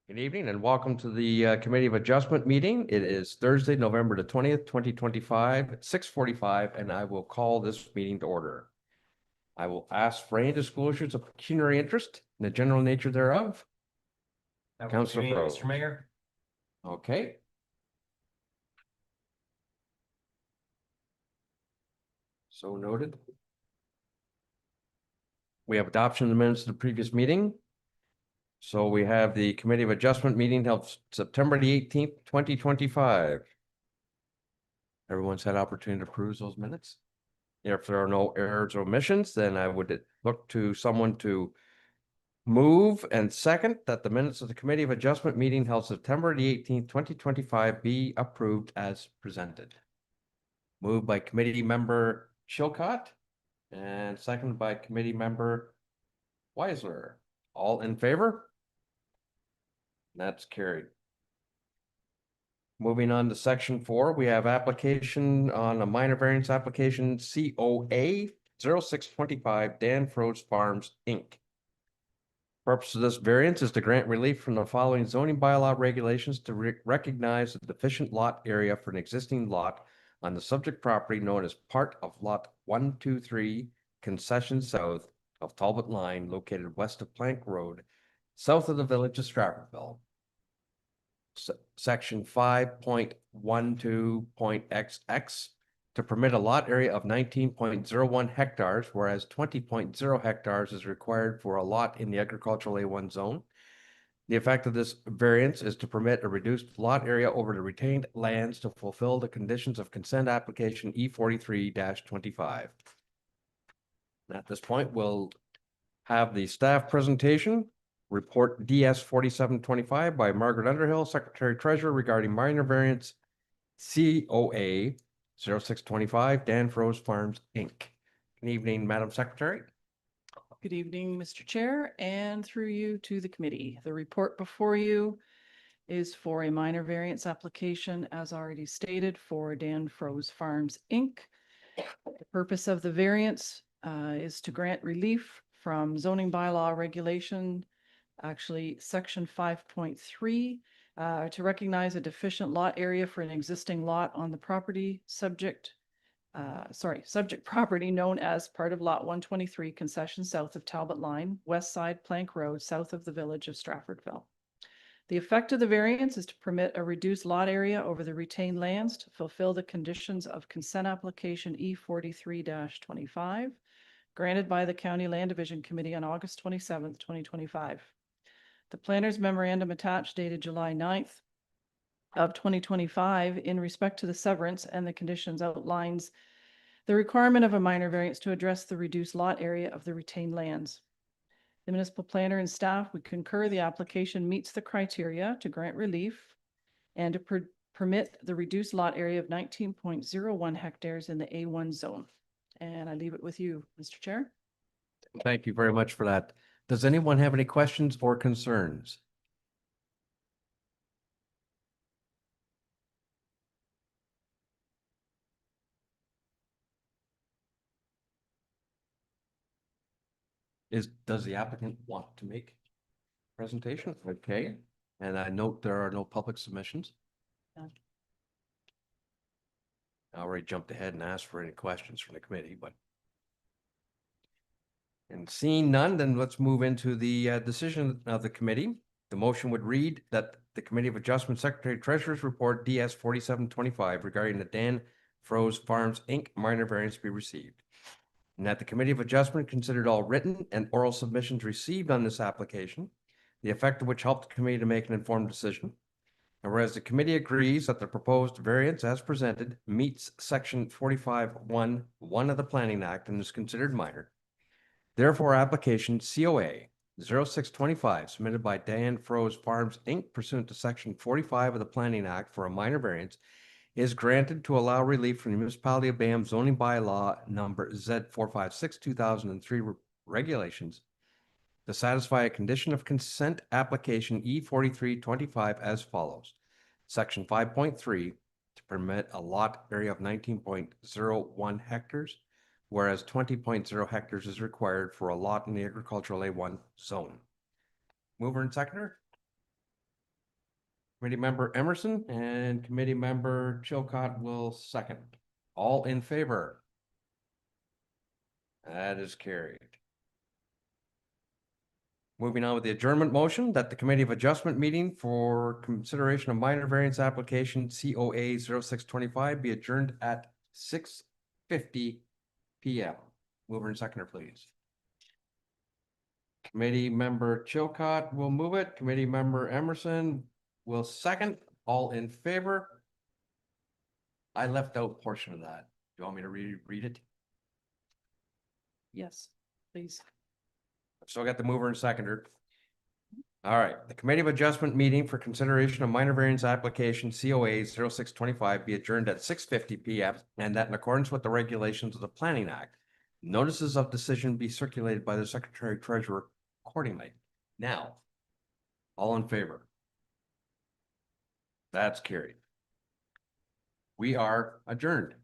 Good evening and welcome to the Committee of Adjustment meeting. It is Thursday, November the 20th, 2025, at 6:45, and I will call this meeting to order. I will ask for any disclosures of pecuniary interest in the general nature thereof. Councilor Pro. Mr. Mayor. Okay. So noted. We have adoption of the minutes of the previous meeting. So we have the Committee of Adjustment meeting held September the 18th, 2025. Everyone's had opportunity to peruse those minutes. If there are no errors or omissions, then I would look to someone to move and second that the minutes of the Committee of Adjustment meeting held September the 18th, 2025 be approved as presented. Moved by committee member Chilcott and seconded by committee member Weisler. All in favor? That's carried. Moving on to section 4, we have application on a minor variance application COA 0625 Dan Froze Farms, Inc. Purpose of this variance is to grant relief from the following zoning bylaw regulations to recognize the deficient lot area for an existing lot on the subject property known as part of lot 123 concession south of Talbot Line located west of Plank Road, south of the village of Stratfordville. Section 5.12.XX to permit a lot area of 19.01 hectares, whereas 20.0 hectares is required for a lot in the agricultural A1 zone. The effect of this variance is to permit a reduced lot area over the retained lands to fulfill the conditions of consent application E43-25. At this point, we'll have the staff presentation. Report DS 4725 by Margaret Underhill, Secretary Treasurer, regarding minor variance COA 0625 Dan Froze Farms, Inc. Good evening, Madam Secretary. Good evening, Mr. Chair, and through you to the committee. The report before you is for a minor variance application, as already stated, for Dan Froze Farms, Inc. The purpose of the variance is to grant relief from zoning bylaw regulation, actually section 5.3, to recognize a deficient lot area for an existing lot on the property subject property known as part of lot 123 concession south of Talbot Line, west side Plank Road, south of the village of Stratfordville. The effect of the variance is to permit a reduced lot area over the retained lands to fulfill the conditions of consent application E43-25 granted by the County Land Division Committee on August 27th, 2025. The planner's memorandum attached dated July 9th of 2025 in respect to the severance and the conditions outlines the requirement of a minor variance to address the reduced lot area of the retained lands. The municipal planner and staff would concur the application meets the criteria to grant relief and to permit the reduced lot area of 19.01 hectares in the A1 zone. And I leave it with you, Mr. Chair. Thank you very much for that. Does anyone have any questions or concerns? Does the applicant want to make a presentation? Okay, and I note there are no public submissions. None. I already jumped ahead and asked for any questions from the committee, but and seeing none, then let's move into the decision of the committee. The motion would read that the Committee of Adjustment Secretary Treasurer's Report DS 4725 regarding the Dan Froze Farms, Inc. minor variance be received. And that the Committee of Adjustment considered all written and oral submissions received on this application, the effect of which helped the committee to make an informed decision. And whereas the committee agrees that the proposed variance as presented meets section 45(1) of the Planning Act and is considered minor, therefore application COA 0625 submitted by Dan Froze Farms, Inc. pursuant to section 45 of the Planning Act for a minor variance is granted to allow relief from the Municipality of Bayham zoning bylaw number Z456/2003 regulations to satisfy a condition of consent application E4325 as follows. Section 5.3 to permit a lot area of 19.01 hectares, whereas 20.0 hectares is required for a lot in the agricultural A1 zone. Mover and seconder? Committee Member Emerson and Committee Member Chilcott will second. All in favor? That is carried. Moving on with the adjournment motion that the Committee of Adjustment meeting for consideration of minor variance application COA 0625 be adjourned at 6:50 PM. Mover and seconder, please. Committee Member Chilcott will move it. Committee Member Emerson will second. All in favor? I left out portion of that. Do you want me to read it? Yes, please. So I got the mover and seconder. All right, the Committee of Adjustment meeting for consideration of minor variance application COA 0625 be adjourned at 6:50 PM and that in accordance with the regulations of the Planning Act, notices of decision be circulated by the Secretary Treasurer accordingly. Now, all in favor? That's carried. We are adjourned.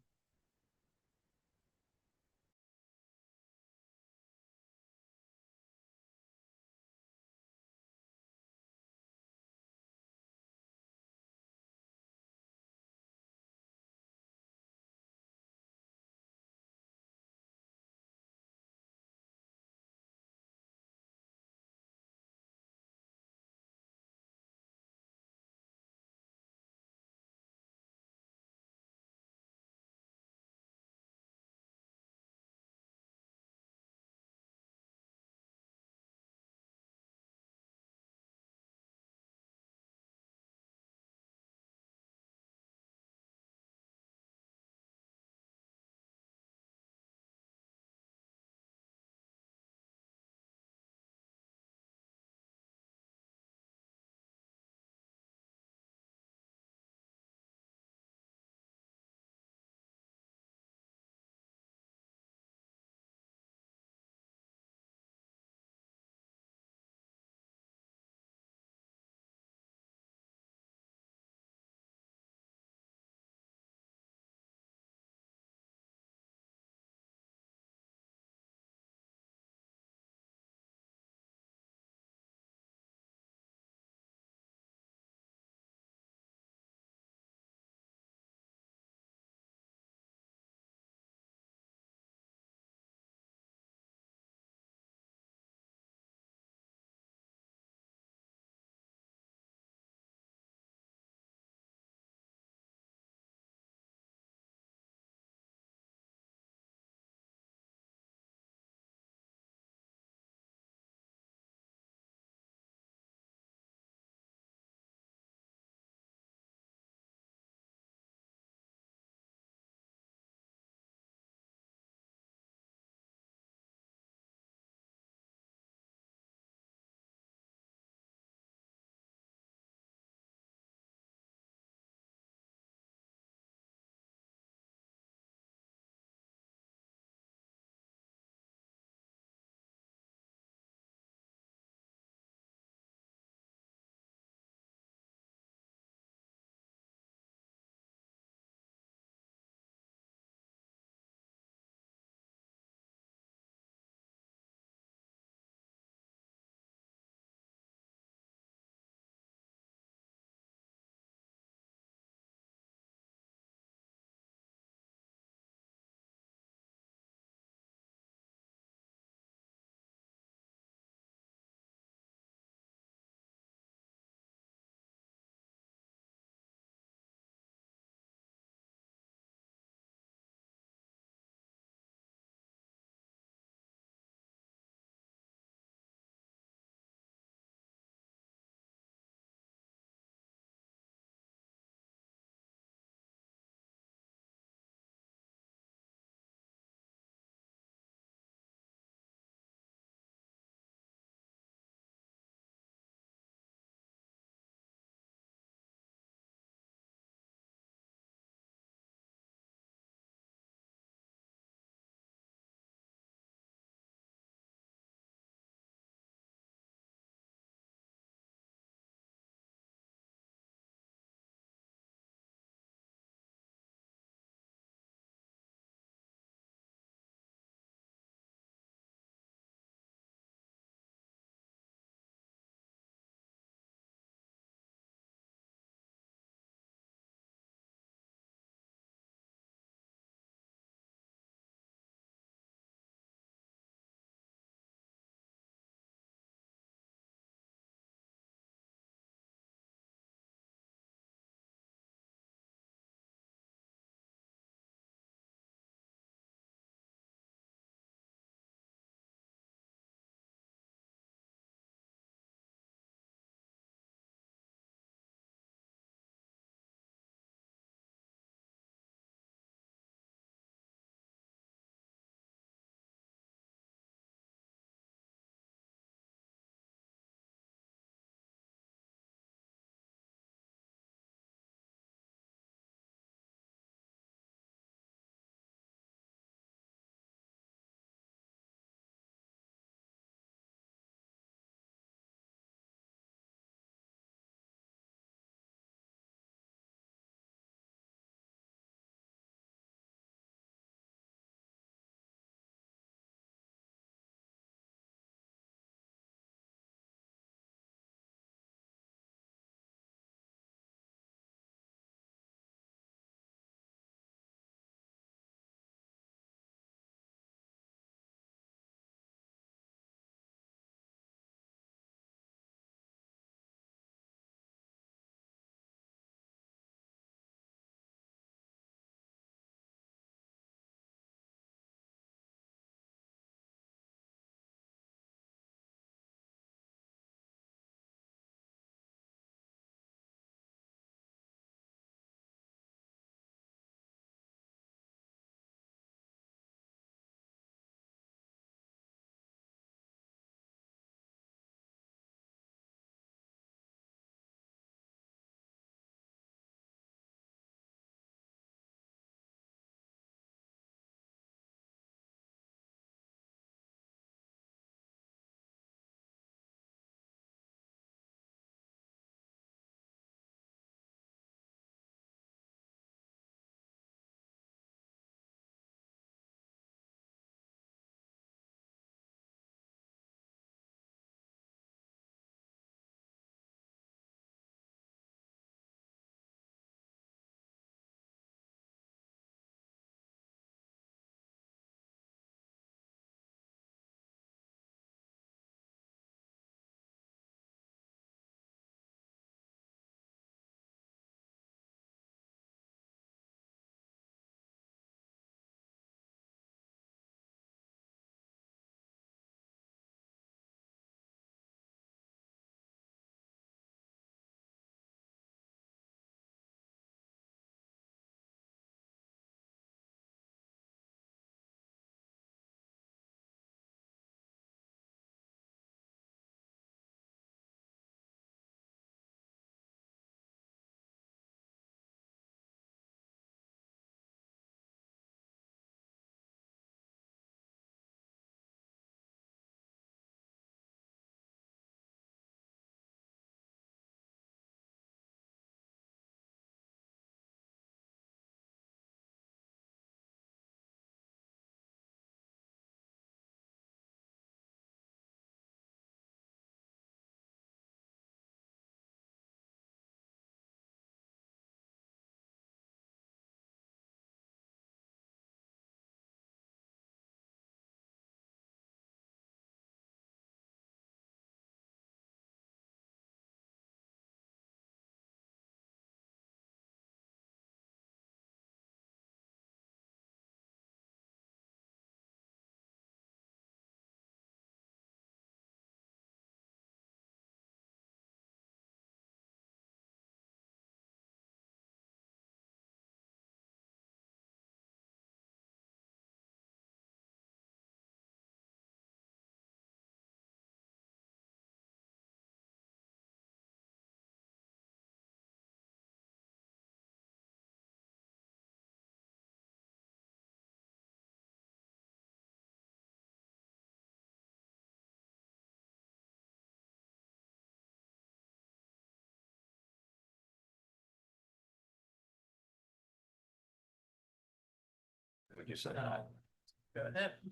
Would you say?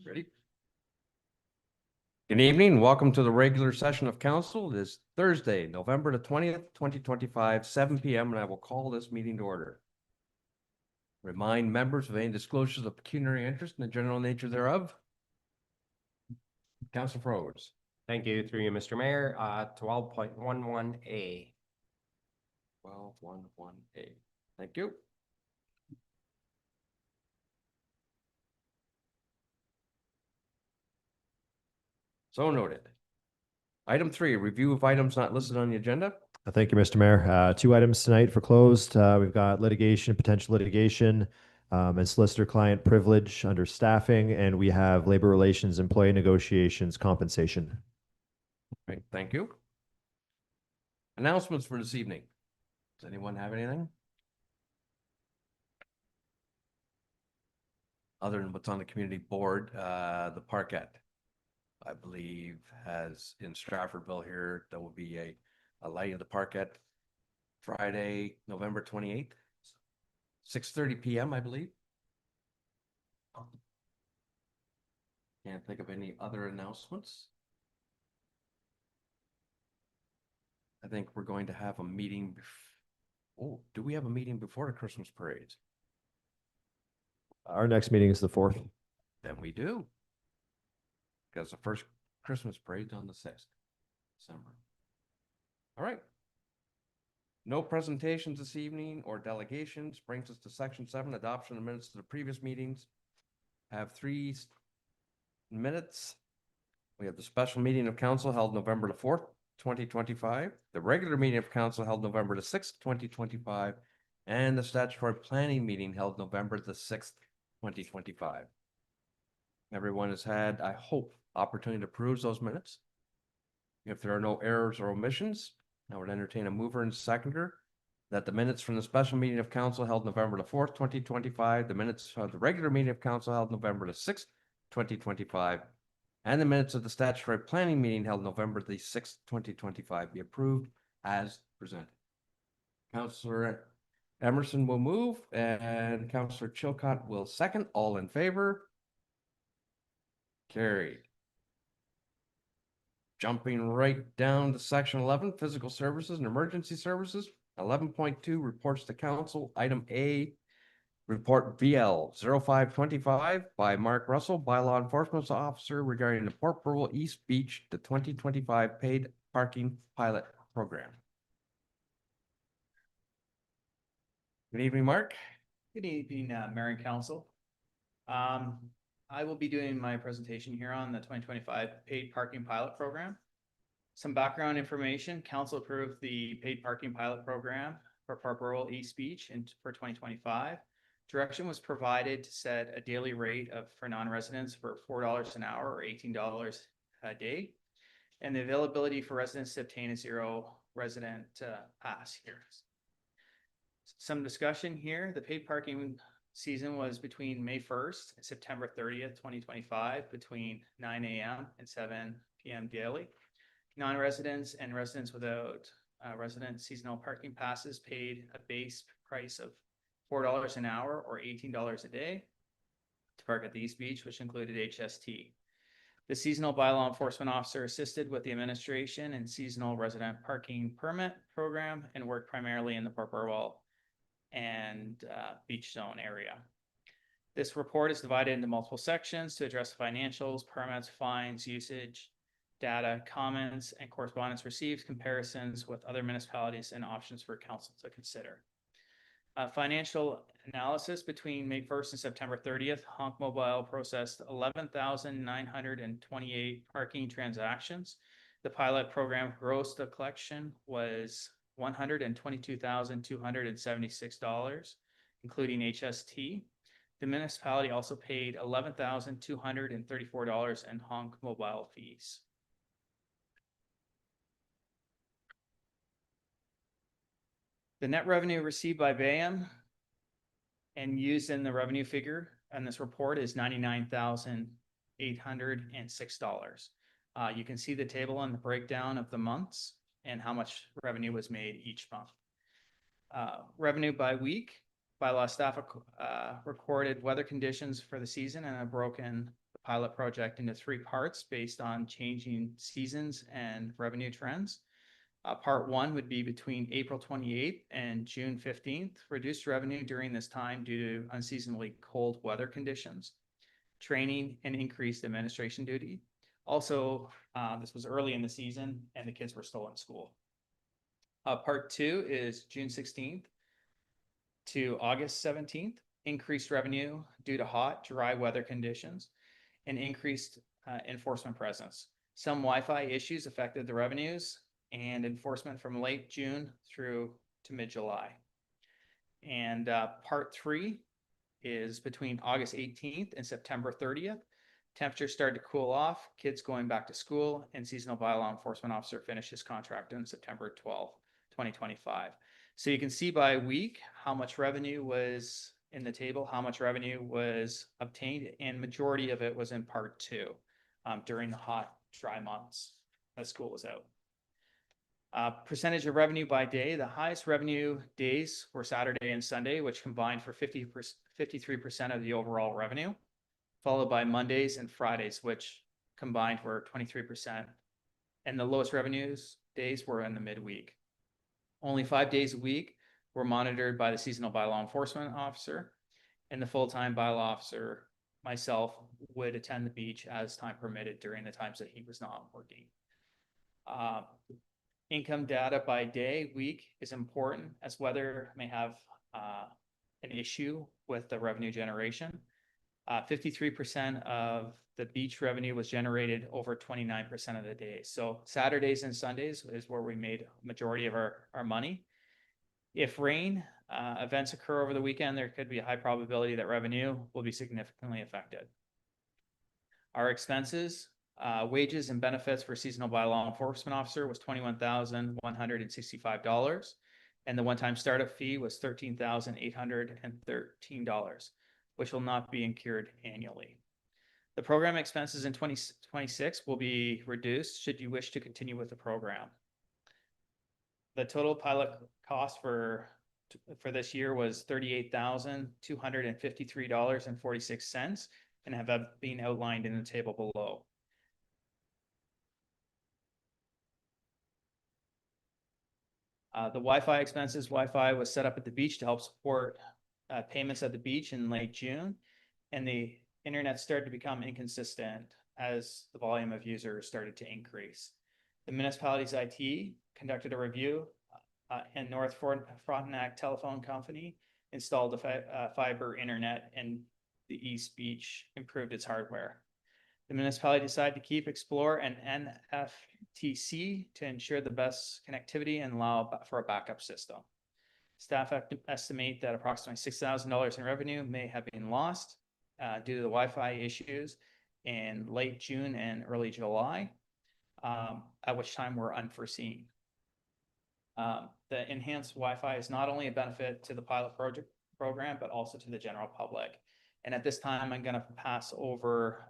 Ready? Good evening. Welcome to the regular session of council. It is Thursday, November the 20th, 2025, 7 p.m. and I will call this meeting to order. Remind members of any disclosures of pecuniary interest in the general nature thereof. Council Froze. Thank you, through you, Mr. Mayor. 12.11A. 12.11A. Thank you. So noted. Item 3, review of items not listed on the agenda. Thank you, Mr. Mayor. Two items tonight for closed. We've got litigation, potential litigation, and solicitor-client privilege under staffing, and we have labor relations, employee negotiations, compensation. Great, thank you. Announcements for this evening. Does anyone have anything? Other than what's on the community board, the Parkette, I believe, has in Stratfordville here, there will be a light of the Parkette Friday, November 28th, 6:30 p.m., I believe. Can't think of any other announcements. I think we're going to have a meeting. Oh, do we have a meeting before the Christmas parades? Our next meeting is the 4th. Then we do. Because the first Christmas parade's on the 6th, December. All right. No presentations this evening or delegations. Brings us to section 7, adoption of minutes to the previous meetings. Have 3 minutes. We have the special meeting of council held November the 4th, 2025. The regular meeting of council held November the 6th, 2025. And the statutory planning meeting held November the 6th, 2025. Everyone has had, I hope, opportunity to peruse those minutes. If there are no errors or omissions, I would entertain a mover and seconder that the minutes from the special meeting of council held November the 4th, 2025, the minutes of the regular meeting of council held November the 6th, 2025, and the minutes of the statutory planning meeting held November the 6th, 2025 be approved as presented. Councillor Emerson will move and Councillor Chilcott will second. All in favor? Carried. Jumping right down to section 11, physical services and emergency services. 11.2 reports to council. Item A, report VL 0525 by Mark Russell, bylaw enforcement officer regarding the Port Burwell East Beach, the 2025 paid parking pilot program. Good evening, Mark. Good evening, Mayor and Council. I will be doing my presentation here on the 2025 paid parking pilot program. Some background information: council approved the paid parking pilot program for Port Burwell East Beach for 2025. Direction was provided to set a daily rate for non-residents for $4 an hour or $18 a day, and the availability for residents to obtain a zero resident pass here. Some discussion here. The paid parking season was between May 1st and September 30th, 2025, between 9 a.m. and 7 p.m. daily. Non-residents and residents without resident seasonal parking passes paid a base price of $4 an hour or $18 a day to park at the East Beach, which included HST. The seasonal bylaw enforcement officer assisted with the administration and seasonal resident parking permit program and worked primarily in the Port Burwell and beach zone area. This report is divided into multiple sections to address financials, permits, fines, usage, data, comments, and correspondence received, comparisons with other municipalities, and options for council to consider. Financial analysis: between May 1st and September 30th, Honk Mobile processed 11,928 parking transactions. The pilot program gross collection was $122,276, including HST. The municipality also paid $11,234 in Honk Mobile fees. The net revenue received by BAM and used in the revenue figure on this report is $99,806. You can see the table on the breakdown of the months and how much revenue was made each month. Revenue by week. bylaw staff recorded weather conditions for the season and have broken the pilot project into 3 parts based on changing seasons and revenue trends. Part 1 would be between April 28th and June 15th, reduced revenue during this time due to unseasonably cold weather conditions, training, and increased administration duty. Also, this was early in the season and the kids were still in school. Part 2 is June 16th to August 17th, increased revenue due to hot, dry weather conditions and increased enforcement presence. Some Wi-Fi issues affected the revenues and enforcement from late June through to mid-July. And part 3 is between August 18th and September 30th. Temperatures started to cool off, kids going back to school, and seasonal bylaw enforcement officer finished his contract on September 12th, 2025. So you can see by week how much revenue was in the table, how much revenue was obtained, and majority of it was in part 2 during the hot, dry months as school was out. Percentage of revenue by day, the highest revenue days were Saturday and Sunday, which combined for 53% of the overall revenue, followed by Mondays and Fridays, which combined for 23%. And the lowest revenues days were in the midweek. Only 5 days a week were monitored by the seasonal bylaw enforcement officer, and the full-time bylaw officer, myself, would attend the beach as time permitted during the times that he was not working. Income data by day, week is important as weather may have an issue with the revenue generation. 53% of the beach revenue was generated over 29% of the days. So Saturdays and Sundays is where we made majority of our money. If rain events occur over the weekend, there could be a high probability that revenue will be significantly affected. Our expenses, wages and benefits for seasonal bylaw enforcement officer was $21,165, and the one-time startup fee was $13,813, which will not be incurred annually. The program expenses in 2026 will be reduced should you wish to continue with the program. The total pilot cost for this year was $38,253.46 and have been outlined in the table below. The Wi-Fi expenses, Wi-Fi was set up at the beach to help support payments at the beach in late June, and the internet started to become inconsistent as the volume of users started to increase. The municipality's IT conducted a review and North Frontenac Telephone Company installed the fiber internet, and the East Beach improved its hardware. The municipality decided to keep Explore and NFTC to ensure the best connectivity and allow for a backup system. Staff estimate that approximately $6,000 in revenue may have been lost due to the Wi-Fi issues in late June and early July, at which time were unforeseen. The enhanced Wi-Fi is not only a benefit to the pilot program, but also to the general public. And at this time, I'm going to pass over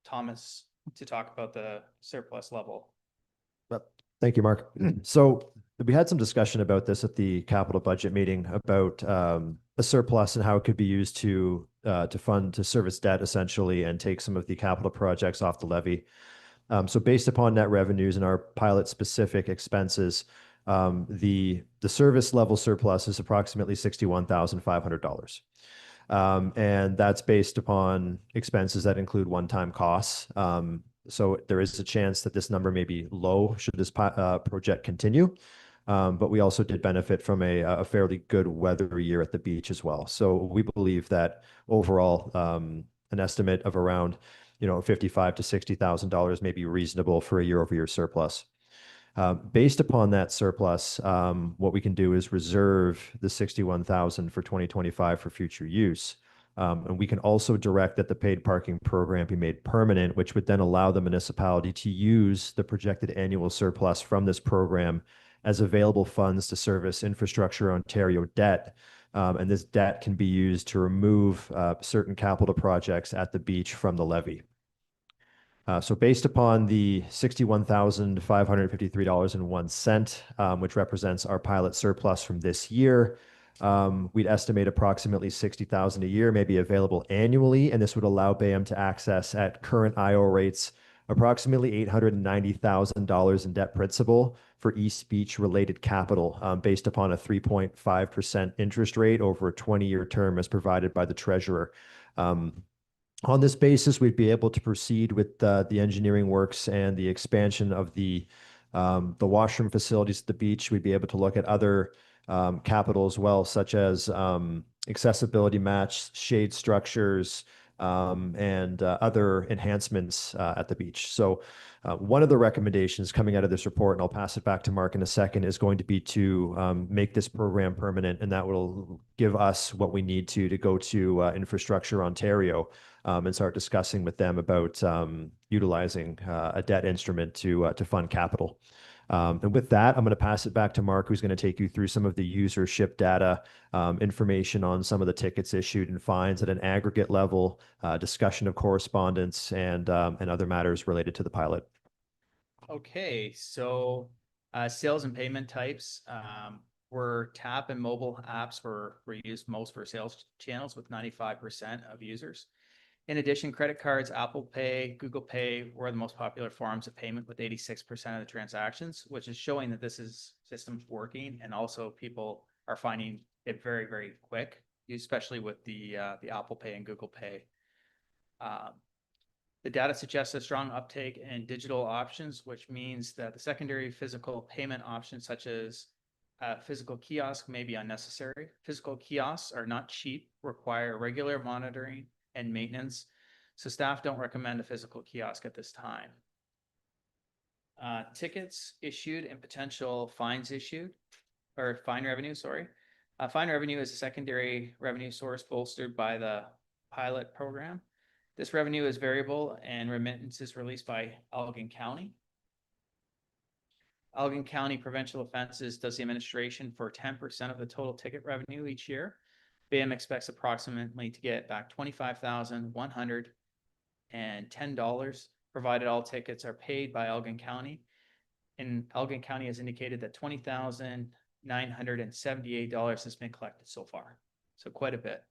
Thomas to talk about the surplus level. Thank you, Mark. So we had some discussion about this at the capital budget meeting about a surplus and how it could be used to service debt essentially and take some of the capital projects off the levy. So based upon net revenues and our pilot specific expenses, the service level surplus is approximately $61,500. And that's based upon expenses that include one-time costs. So there is a chance that this number may be low should this project continue. But we also did benefit from a fairly good weather year at the beach as well. So we believe that overall, an estimate of around, $55,000 to $60,000 may be reasonable for a year-over-year surplus. Based upon that surplus, what we can do is reserve the $61,000 for 2025 for future use. And we can also direct that the paid parking program be made permanent, which would then allow the municipality to use the projected annual surplus from this program as available funds to service Infrastructure Ontario debt. And this debt can be used to remove certain capital projects at the beach from the levy. So based upon the $61,553.01, which represents our pilot surplus from this year, We'd estimate approximately 60,000 a year may be available annually, and this would allow BAM to access at current IO rates approximately $890,000 in debt principal for East Beach related capital, based upon a 3.5% interest rate over a 20-year term as provided by the treasurer. On this basis, we'd be able to proceed with the engineering works and the expansion of the washroom facilities at the beach. We'd be able to look at other capital as well, such as accessibility match, shade structures, and other enhancements at the beach. So one of the recommendations coming out of this report, and I'll pass it back to Mark in a second, is going to be to make this program permanent, and that will give us what we need to go to Infrastructure Ontario and start discussing with them about utilizing a debt instrument to fund capital. And with that, I'm going to pass it back to Mark, who's going to take you through some of the usership data, information on some of the tickets issued and fines at an aggregate level, discussion of correspondence, and other matters related to the pilot. Okay, so sales and payment types were tap and mobile apps were used most for sales channels with 95% of users. In addition, credit cards, Apple Pay, Google Pay were the most popular forms of payment with 86% of the transactions, which is showing that this system's working, and also people are finding it very, very quick, especially with the Apple Pay and Google Pay. The data suggests a strong uptake in digital options, which means that the secondary physical payment options, such as physical kiosk, may be unnecessary. Physical kiosks are not cheap, require regular monitoring and maintenance, so staff don't recommend a physical kiosk at this time. Tickets issued and potential fines issued, or fine revenue, sorry. Fine revenue is a secondary revenue source bolstered by the pilot program. This revenue is variable and remittance is released by Elgin County. Elgin County Provincial Offenses does the administration for 10% of the total ticket revenue each year. BAM expects approximately to get back $25,110, provided all tickets are paid by Elgin County. And Elgin County has indicated that $20,978 has been collected so far. So quite a bit.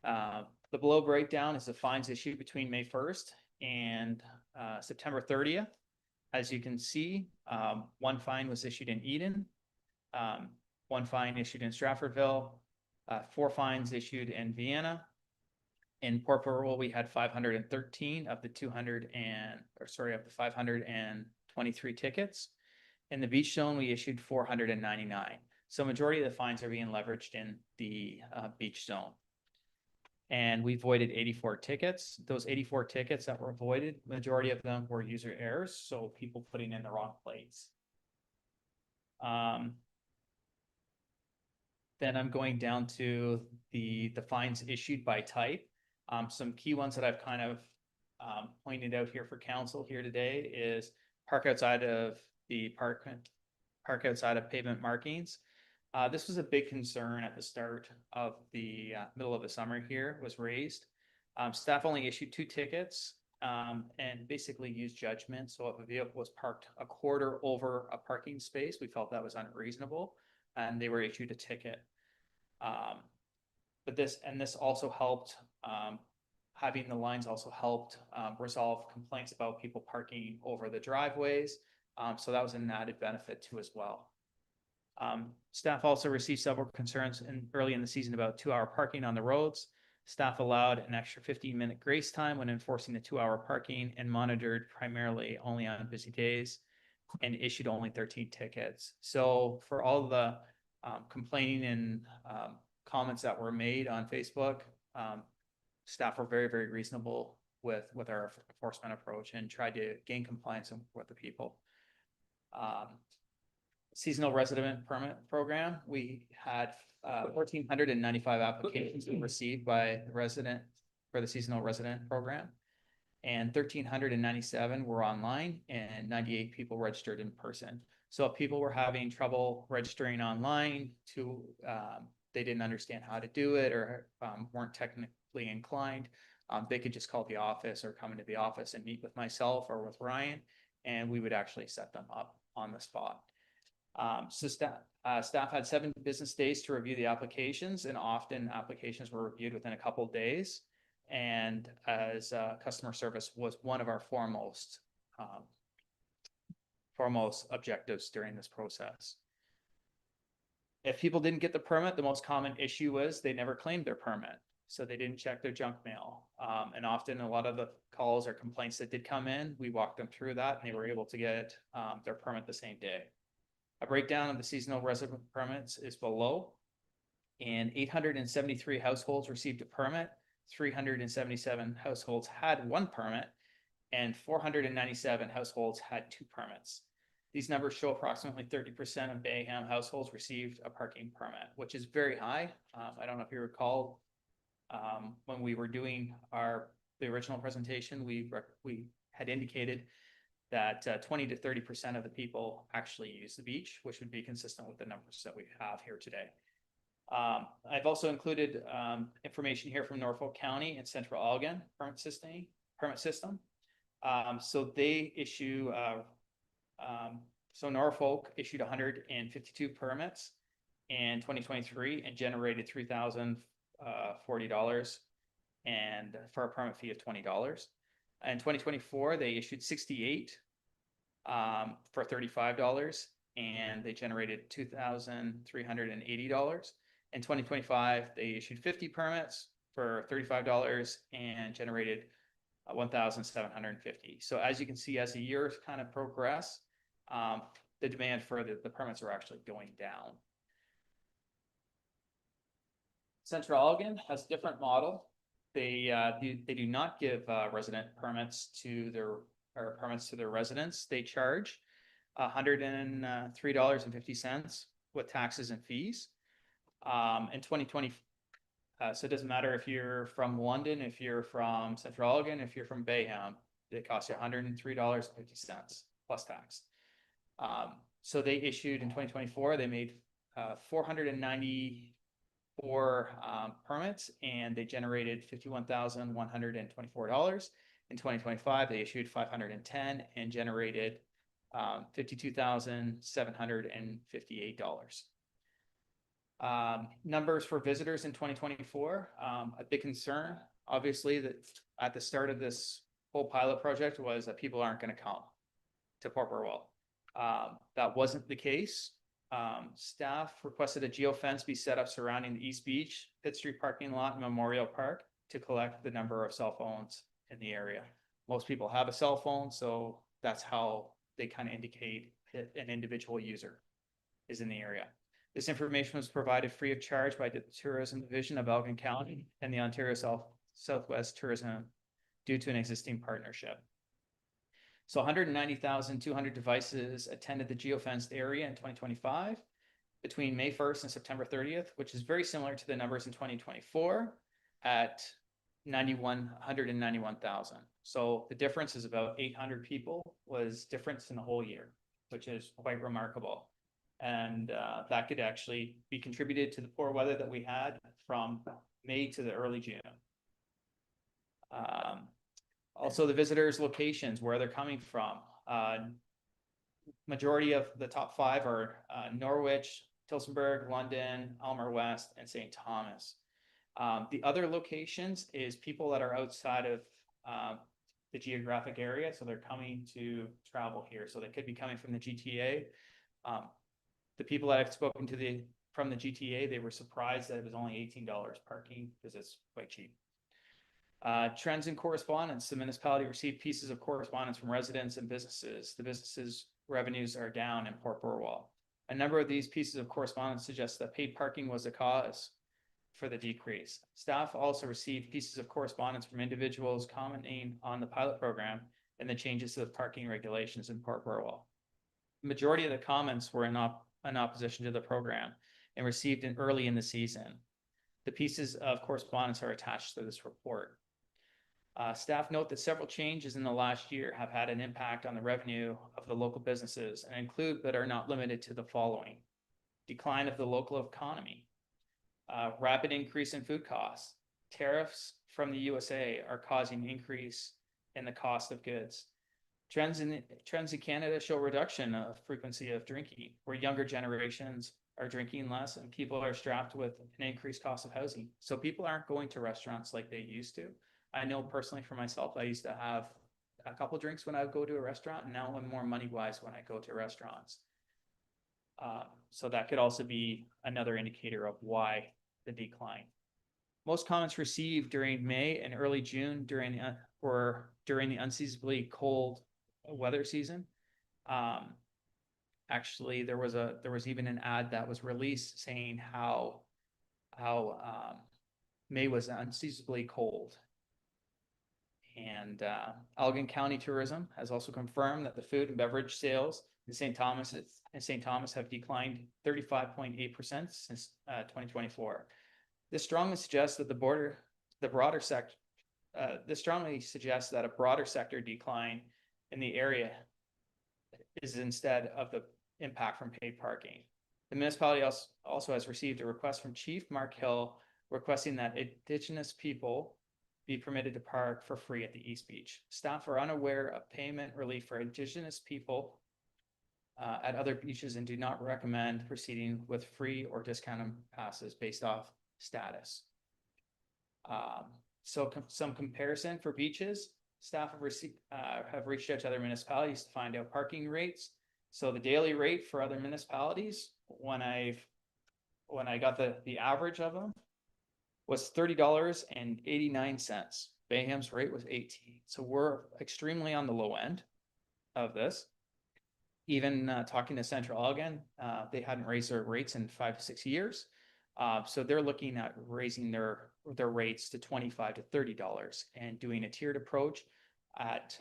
The below breakdown is the fines issued between May 1st and September 30th. As you can see, one fine was issued in Eden, one fine issued in Stratfordville, 4 fines issued in Vienna. In Port Royal, we had 513 of the 523 tickets. In the Beach Zone, we issued 499. So majority of the fines are being leveraged in the Beach Zone. And we voided 84 tickets. Those 84 tickets that were voided, majority of them were user errors, so people putting in the wrong plates. Then I'm going down to the fines issued by type. Some key ones that I've kind of pointed out here for council here today is park outside of pavement markings. This was a big concern at the start of the middle of the summer here, was raised. Staff only issued 2 tickets and basically used judgment. So if a vehicle was parked a quarter over a parking space, we felt that was unreasonable, and they were issued a ticket. But this also helped, having the lines also helped resolve complaints about people parking over the driveways. So that was an added benefit too as well. Staff also received several concerns early in the season about 2-hour parking on the roads. Staff allowed an extra 15-minute grace time when enforcing the 2-hour parking and monitored primarily only on busy days and issued only 13 tickets. So for all the complaining and comments that were made on Facebook, staff were very, very reasonable with our enforcement approach and tried to gain compliance with the people. Seasonal resident permit program, we had 1,495 applications received by the resident for the seasonal resident program, and 1,397 were online and 98 people registered in person. So if people were having trouble registering online, they didn't understand how to do it or weren't technically inclined, they could just call the office or come into the office and meet with myself or with Ryan, and we would actually set them up on the spot. Staff had 7 business days to review the applications, and often applications were reviewed within a couple of days. And as customer service was one of our foremost objectives during this process. If people didn't get the permit, the most common issue was they never claimed their permit. So they didn't check their junk mail. And often a lot of the calls or complaints that did come in, we walked them through that and they were able to get their permit the same day. A breakdown of the seasonal resident permits is below. And 873 households received a permit, 377 households had 1 permit, and 497 households had 2 permits. These numbers show approximately 30% of Bayham households received a parking permit, which is very high. I don't know if you recall, when we were doing the original presentation, we had indicated that 20 to 30% of the people actually use the beach, which would be consistent with the numbers that we have here today. I've also included information here from Norfolk County and Central Elgin permit system. So they issue, so Norfolk issued 152 permits in 2023 and generated $3,040 and for a permit fee of $20. In 2024, they issued 68 for $35 and they generated $2,380. In 2025, they issued 50 permits for $35 and generated $1,750. So as you can see, as the years kind of progress, the demand for the permits are actually going down. Central Elgin has a different model. They do not give resident permits to their residents. They charge $103.50 with taxes and fees. In 2020, so it doesn't matter if you're from London, if you're from Central Elgin, if you're from Bayham, it costs you $103.50 plus tax. So they issued in 2024, they made 494 permits and they generated $51,124. In 2025, they issued 510 and generated $52,758. Numbers for visitors in 2024, a big concern, obviously, that at the start of this whole pilot project was that people aren't going to come to Port Burwell. That wasn't the case. Staff requested a geofence be set up surrounding the East Beach, Pitt Street parking lot, and Memorial Park to collect the number of cell phones in the area. Most people have a cell phone, so that's how they kind of indicate that an individual user is in the area. This information was provided free of charge by the Tourism Division of Elgin County and the Ontario Southwest Tourism due to an existing partnership. So 190,200 devices attended the geofenced area in 2025 between May 1st and September 30th, which is very similar to the numbers in 2024 at 191,000. So the difference is about 800 people was difference in the whole year, which is quite remarkable. And that could actually be contributed to the poor weather that we had from May to the early June. Also, the visitors' locations, where they're coming from. Majority of the top 5 are Norwich, Tillsonburg, London, Elmer West, and St. Thomas. The other locations is people that are outside of the geographic area, so they're coming to travel here. So they could be coming from the GTA. The people that I've spoken to from the GTA, they were surprised that it was only $18 parking because it's quite cheap. Trends in correspondence. The municipality received pieces of correspondence from residents and businesses. The businesses' revenues are down in Port Burwell. A number of these pieces of correspondence suggest that paid parking was the cause for the decrease. Staff also received pieces of correspondence from individuals commenting on the pilot program and the changes to the parking regulations in Port Burwell. The majority of the comments were in opposition to the program and received early in the season. The pieces of correspondence are attached to this report. Staff note that several changes in the last year have had an impact on the revenue of the local businesses and include but are not limited to the following: decline of the local economy, rapid increase in food costs, tariffs from the USA are causing increase in the cost of goods, Trends in Canada show reduction of frequency of drinking, where younger generations are drinking less and people are strapped with an increased cost of housing. So people aren't going to restaurants like they used to. I know personally for myself, I used to have a couple drinks when I would go to a restaurant, and now I'm more money wise when I go to restaurants. So that could also be another indicator of why the decline. Most comments received during May and early June were during the unseasonably cold weather season. Actually, there was even an ad that was released saying how May was unseasonably cold. And Allegan County Tourism has also confirmed that the food and beverage sales in St. Thomas have declined 35.8% since 2024. This strongly suggests that this strongly suggests that a broader sector decline in the area is instead of the impact from paid parking. The municipality also has received a request from Chief Mark Hill requesting that Indigenous people be permitted to park for free at the East Beach. Staff are unaware of payment relief for Indigenous people at other beaches and do not recommend proceeding with free or discounted passes based off status. So some comparison for beaches, staff have reached out to other municipalities to find out parking rates. So the daily rate for other municipalities, when I got the average of them, was $30.89. Bayham's rate was 18. So we're extremely on the low end of this. Even talking to Central Allegan, they hadn't raised their rates in 5 to 6 years. So they're looking at raising their rates to $25 to $30 and doing a tiered approach at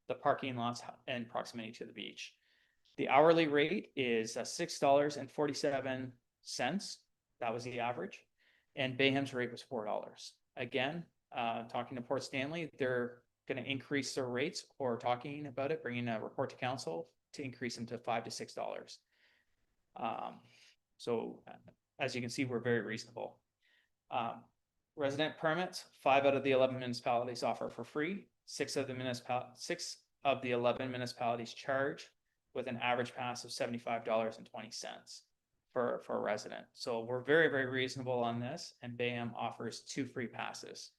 the parking lots in proximity to the beach. The hourly rate is $6.47. That was the average. And Bayham's rate was $4. Again, talking to Port Stanley, they're going to increase their rates or talking about it, bringing a report to council to increase them to $5 to $6. So as you can see, we're very reasonable. Resident permits, 5 out of the 11 municipalities offer for free. 6 of the 11 municipalities charge, with an average pass of $75.20 for a resident. So we're very, very reasonable on this, and Bayham offers 2 free passes.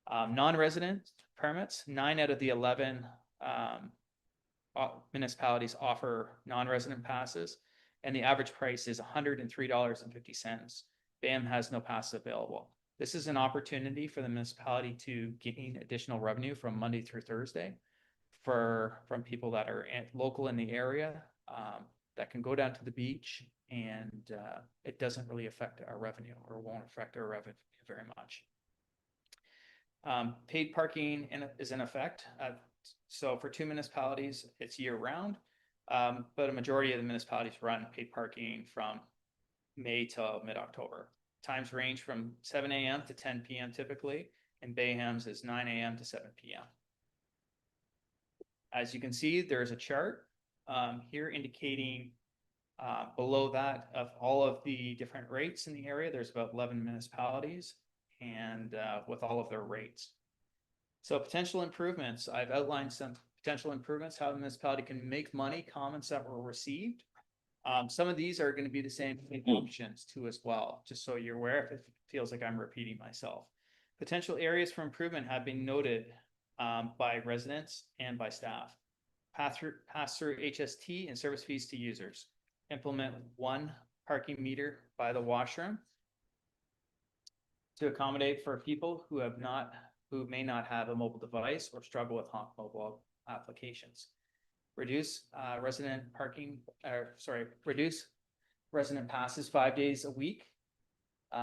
Non-resident permits, 9 out of the 11 municipalities offer non-resident passes, and the average price is $103.50. Bayham has no passes available. This is an opportunity for the municipality to gain additional revenue from Monday through Thursday from people that are local in the area that can go down to the beach, and it doesn't really affect our revenue, or won't affect our revenue very much. Paid parking is in effect. So for 2 municipalities, it's year round, but a majority of the municipalities run paid parking from May till mid-October. Times range from 7 a.m. to 10 p.m. typically, and Bayham's is 9 a.m. to 7 p.m. As you can see, there's a chart here indicating below that of all of the different rates in the area. There's about 11 municipalities, and with all of their rates. So potential improvements, I've outlined some potential improvements, how the municipality can make money, comments that were received. Some of these are going to be the same options too as well, just so you're aware if it feels like I'm repeating myself. Potential areas for improvement have been noted by residents and by staff. Pass through HST and service fees to users. Implement 1 parking meter by the washroom to accommodate for people who may not have a mobile device or struggle with mobile applications. Reduce resident passes 5 days a week,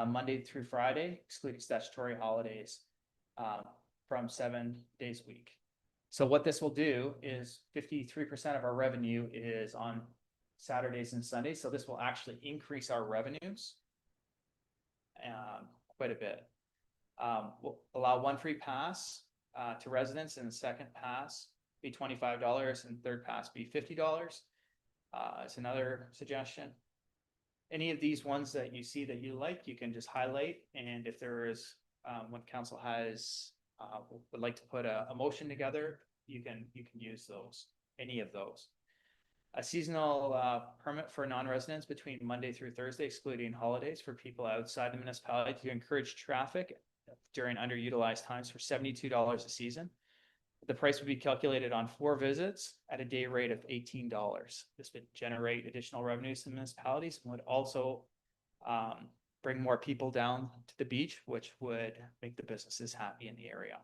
Monday through Friday, excluding statutory holidays, from 7 days a week. So what this will do is 53% of our revenue is on Saturdays and Sundays. So this will actually increase our revenues quite a bit. We'll allow 1 free pass to residents, and the second pass be $25 and third pass be $50. It's another suggestion. Any of these ones that you see that you like, you can just highlight. And if there is, when council would like to put a motion together, you can use those, any of those. A seasonal permit for non-residents between Monday through Thursday, excluding holidays for people outside the municipality to encourage traffic during underutilized times for $72 a season. The price would be calculated on 4 visits at a day rate of $18. This would generate additional revenues to municipalities and would also bring more people down to the beach, which would make the businesses happy in the area.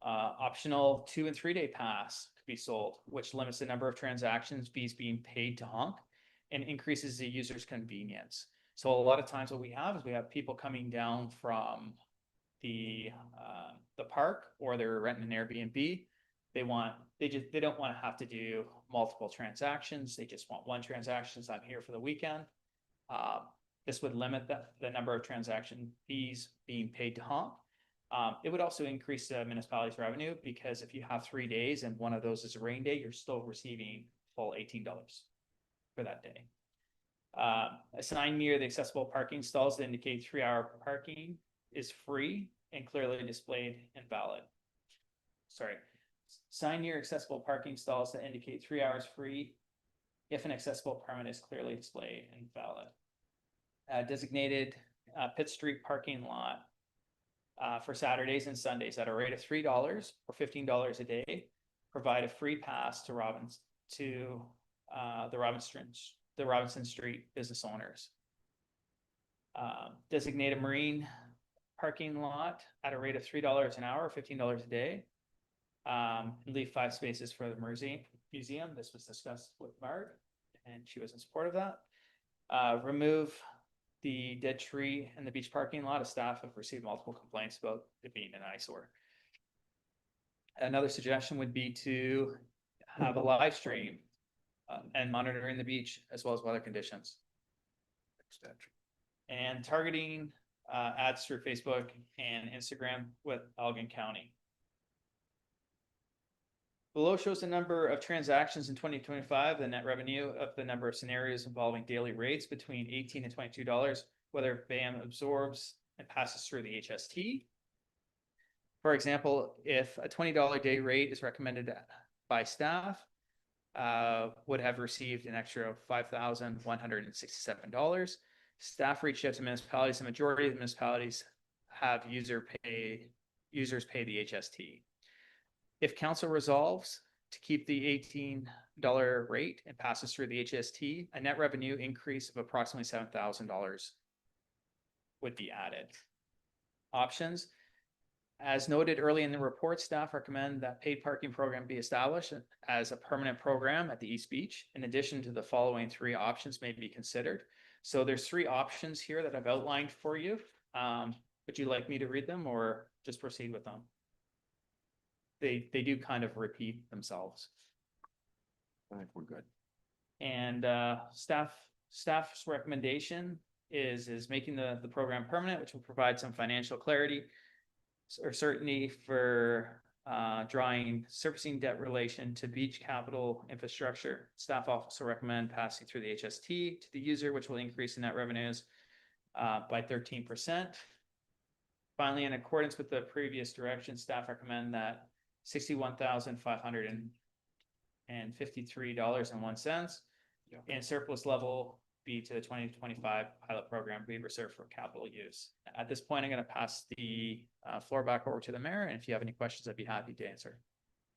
Optional 2 and 3 day pass could be sold, which limits the number of transactions fees being paid to honk and increases the user's convenience. So a lot of times what we have is we have people coming down from the park, or they're renting an Airbnb. They don't want to have to do multiple transactions. They just want one transaction. So I'm here for the weekend. This would limit the number of transaction fees being paid to honk. It would also increase the municipality's revenue, because if you have 3 days and one of those is a rain day, you're still receiving full $18 for that day. A sign near the accessible parking stalls that indicate 3-hour parking is free and clearly displayed and valid. Sorry. Sign near accessible parking stalls that indicate 3 hours free if an accessible permit is clearly displayed and valid. Designated Pitt Street parking lot for Saturdays and Sundays at a rate of $3 or $15 a day. Provide a free pass to the Robinson Street business owners. Designated marine parking lot at a rate of $3 an hour, $15 a day. Leave 5 spaces for the museum. This was discussed with Marg, and she was in support of that. Remove the dead tree in the beach parking lot. Staff have received multiple complaints about it being an eyesore. Another suggestion would be to have a live stream and monitoring the beach as well as weather conditions. And targeting ads through Facebook and Instagram with Elgin County. Below shows the number of transactions in 2025, the net revenue of the number of scenarios involving daily rates between $18 and $22, whether BAM absorbs and passes through the HST. For example, if a $20 day rate is recommended by staff, would have received an extra $5,167. Staff reached out to municipalities. The majority of the municipalities have users pay the HST. If council resolves to keep the $18 rate and passes through the HST, a net revenue increase of approximately $7,000 would be added. Options. As noted early in the report, staff recommend that paid parking program be established as a permanent program at the East Beach. In addition to the following 3 options may be considered. So there's 3 options here that I've outlined for you. Would you like me to read them or just proceed with them? They do kind of repeat themselves. I think we're good. And staff's recommendation is making the program permanent, which will provide some financial clarity or certainty for drawing surfacing debt relation to beach capital infrastructure. Staff also recommend passing through the HST to the user, which will increase the net revenues by 13%. Finally, in accordance with the previous direction, staff recommend that $61,553.01 and surplus level be to the 2025 pilot program be reserved for capital use. At this point, I'm going to pass the floor back over to the mayor, and if you have any questions, I'd be happy to answer.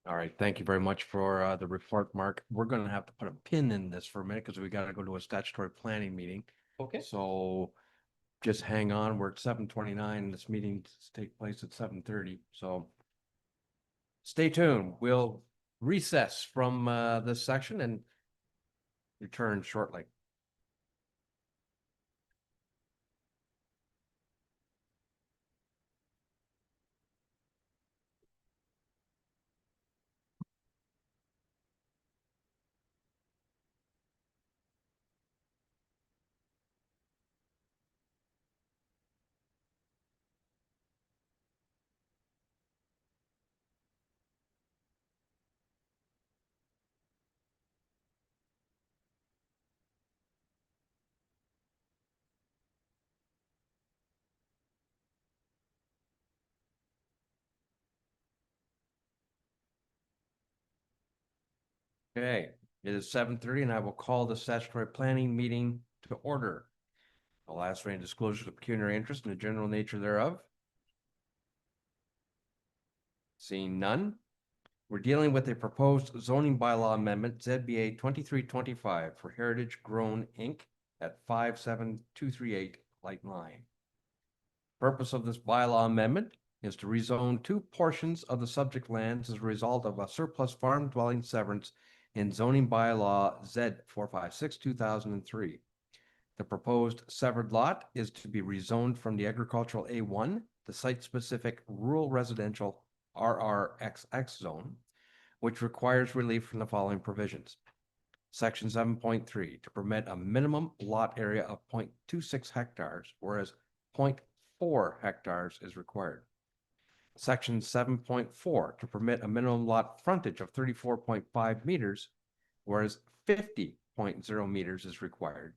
All right, thank you very much for the report, Mark. We're going to have to put a pin in this for a minute because we got to go to a statutory planning meeting. Okay. So just hang on. We're at 7:29. This meeting takes place at 7:30. So stay tuned. We'll recess from this section and return shortly. Okay, it is 7:30 and I will call the statutory planning meeting to order. I'll ask for any disclosure of pecuniary interest in the general nature thereof. Seeing none, we're dealing with a proposed zoning bylaw amendment, ZBA 2325 for Heritage Grown Inc. at 57238 Light Line. Purpose of this bylaw amendment is to rezone two portions of the subject lands as a result of a surplus farm dwelling severance in zoning bylaw Z 456, 2003. The proposed severed lot is to be rezoned from the agricultural A1, the site-specific rural residential RRXX zone, which requires relief from the following provisions. Section 7.3, to permit a minimum lot area of 0.26 hectares, whereas 0.4 hectares is required. Section 7.4, to permit a minimum lot frontage of 34.5 meters, whereas 50.0 meters is required.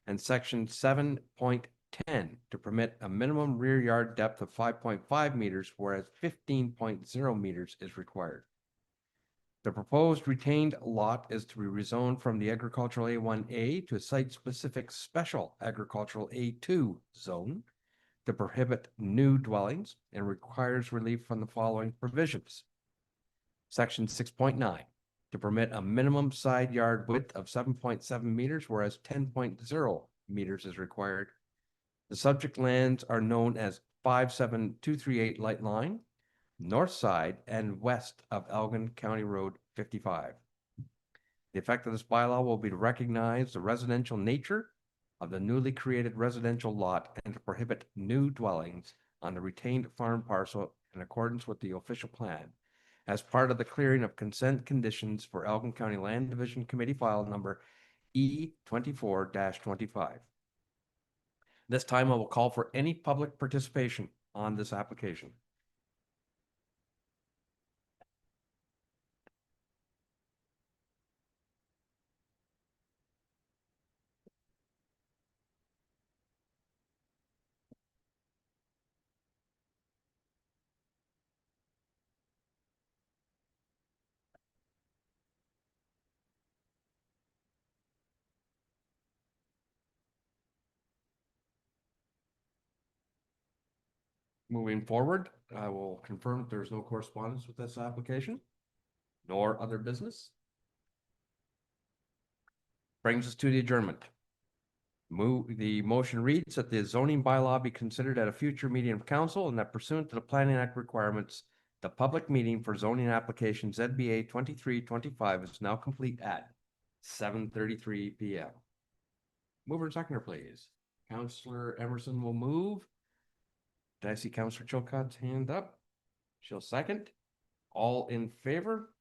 And section 7.10, to permit a minimum rear yard depth of 5.5 meters, whereas 15.0 meters is required. The proposed retained lot is to be rezoned from the agricultural A1A to a site-specific special agricultural A2 zone to prohibit new dwellings and requires relief from the following provisions. Section 6.9, to permit a minimum side yard width of 7.7 meters, whereas 10.0 meters is required. The subject lands are known as 57238 Light Line, north side and west of Elgin County Road 55. The effect of this bylaw will be to recognize the residential nature of the newly created residential lot and to prohibit new dwellings on the retained farm parcel in accordance with the official plan as part of the clearing of consent conditions for Elgin County Land Division Committee file number E24-25. This time I will call for any public participation on this application. Moving forward, I will confirm that there's no correspondence with this application, nor other business. Brings us to the adjournment. The motion reads that the zoning bylaw be considered at a future meeting of council and that pursuant to the Planning Act requirements, the public meeting for zoning application ZBA 2325 is now complete at 7:33 PM. Mover and seconder, please. Councillor Emerson will move. Did I see Councillor Chilcott's hand up? She'll second. All in favor?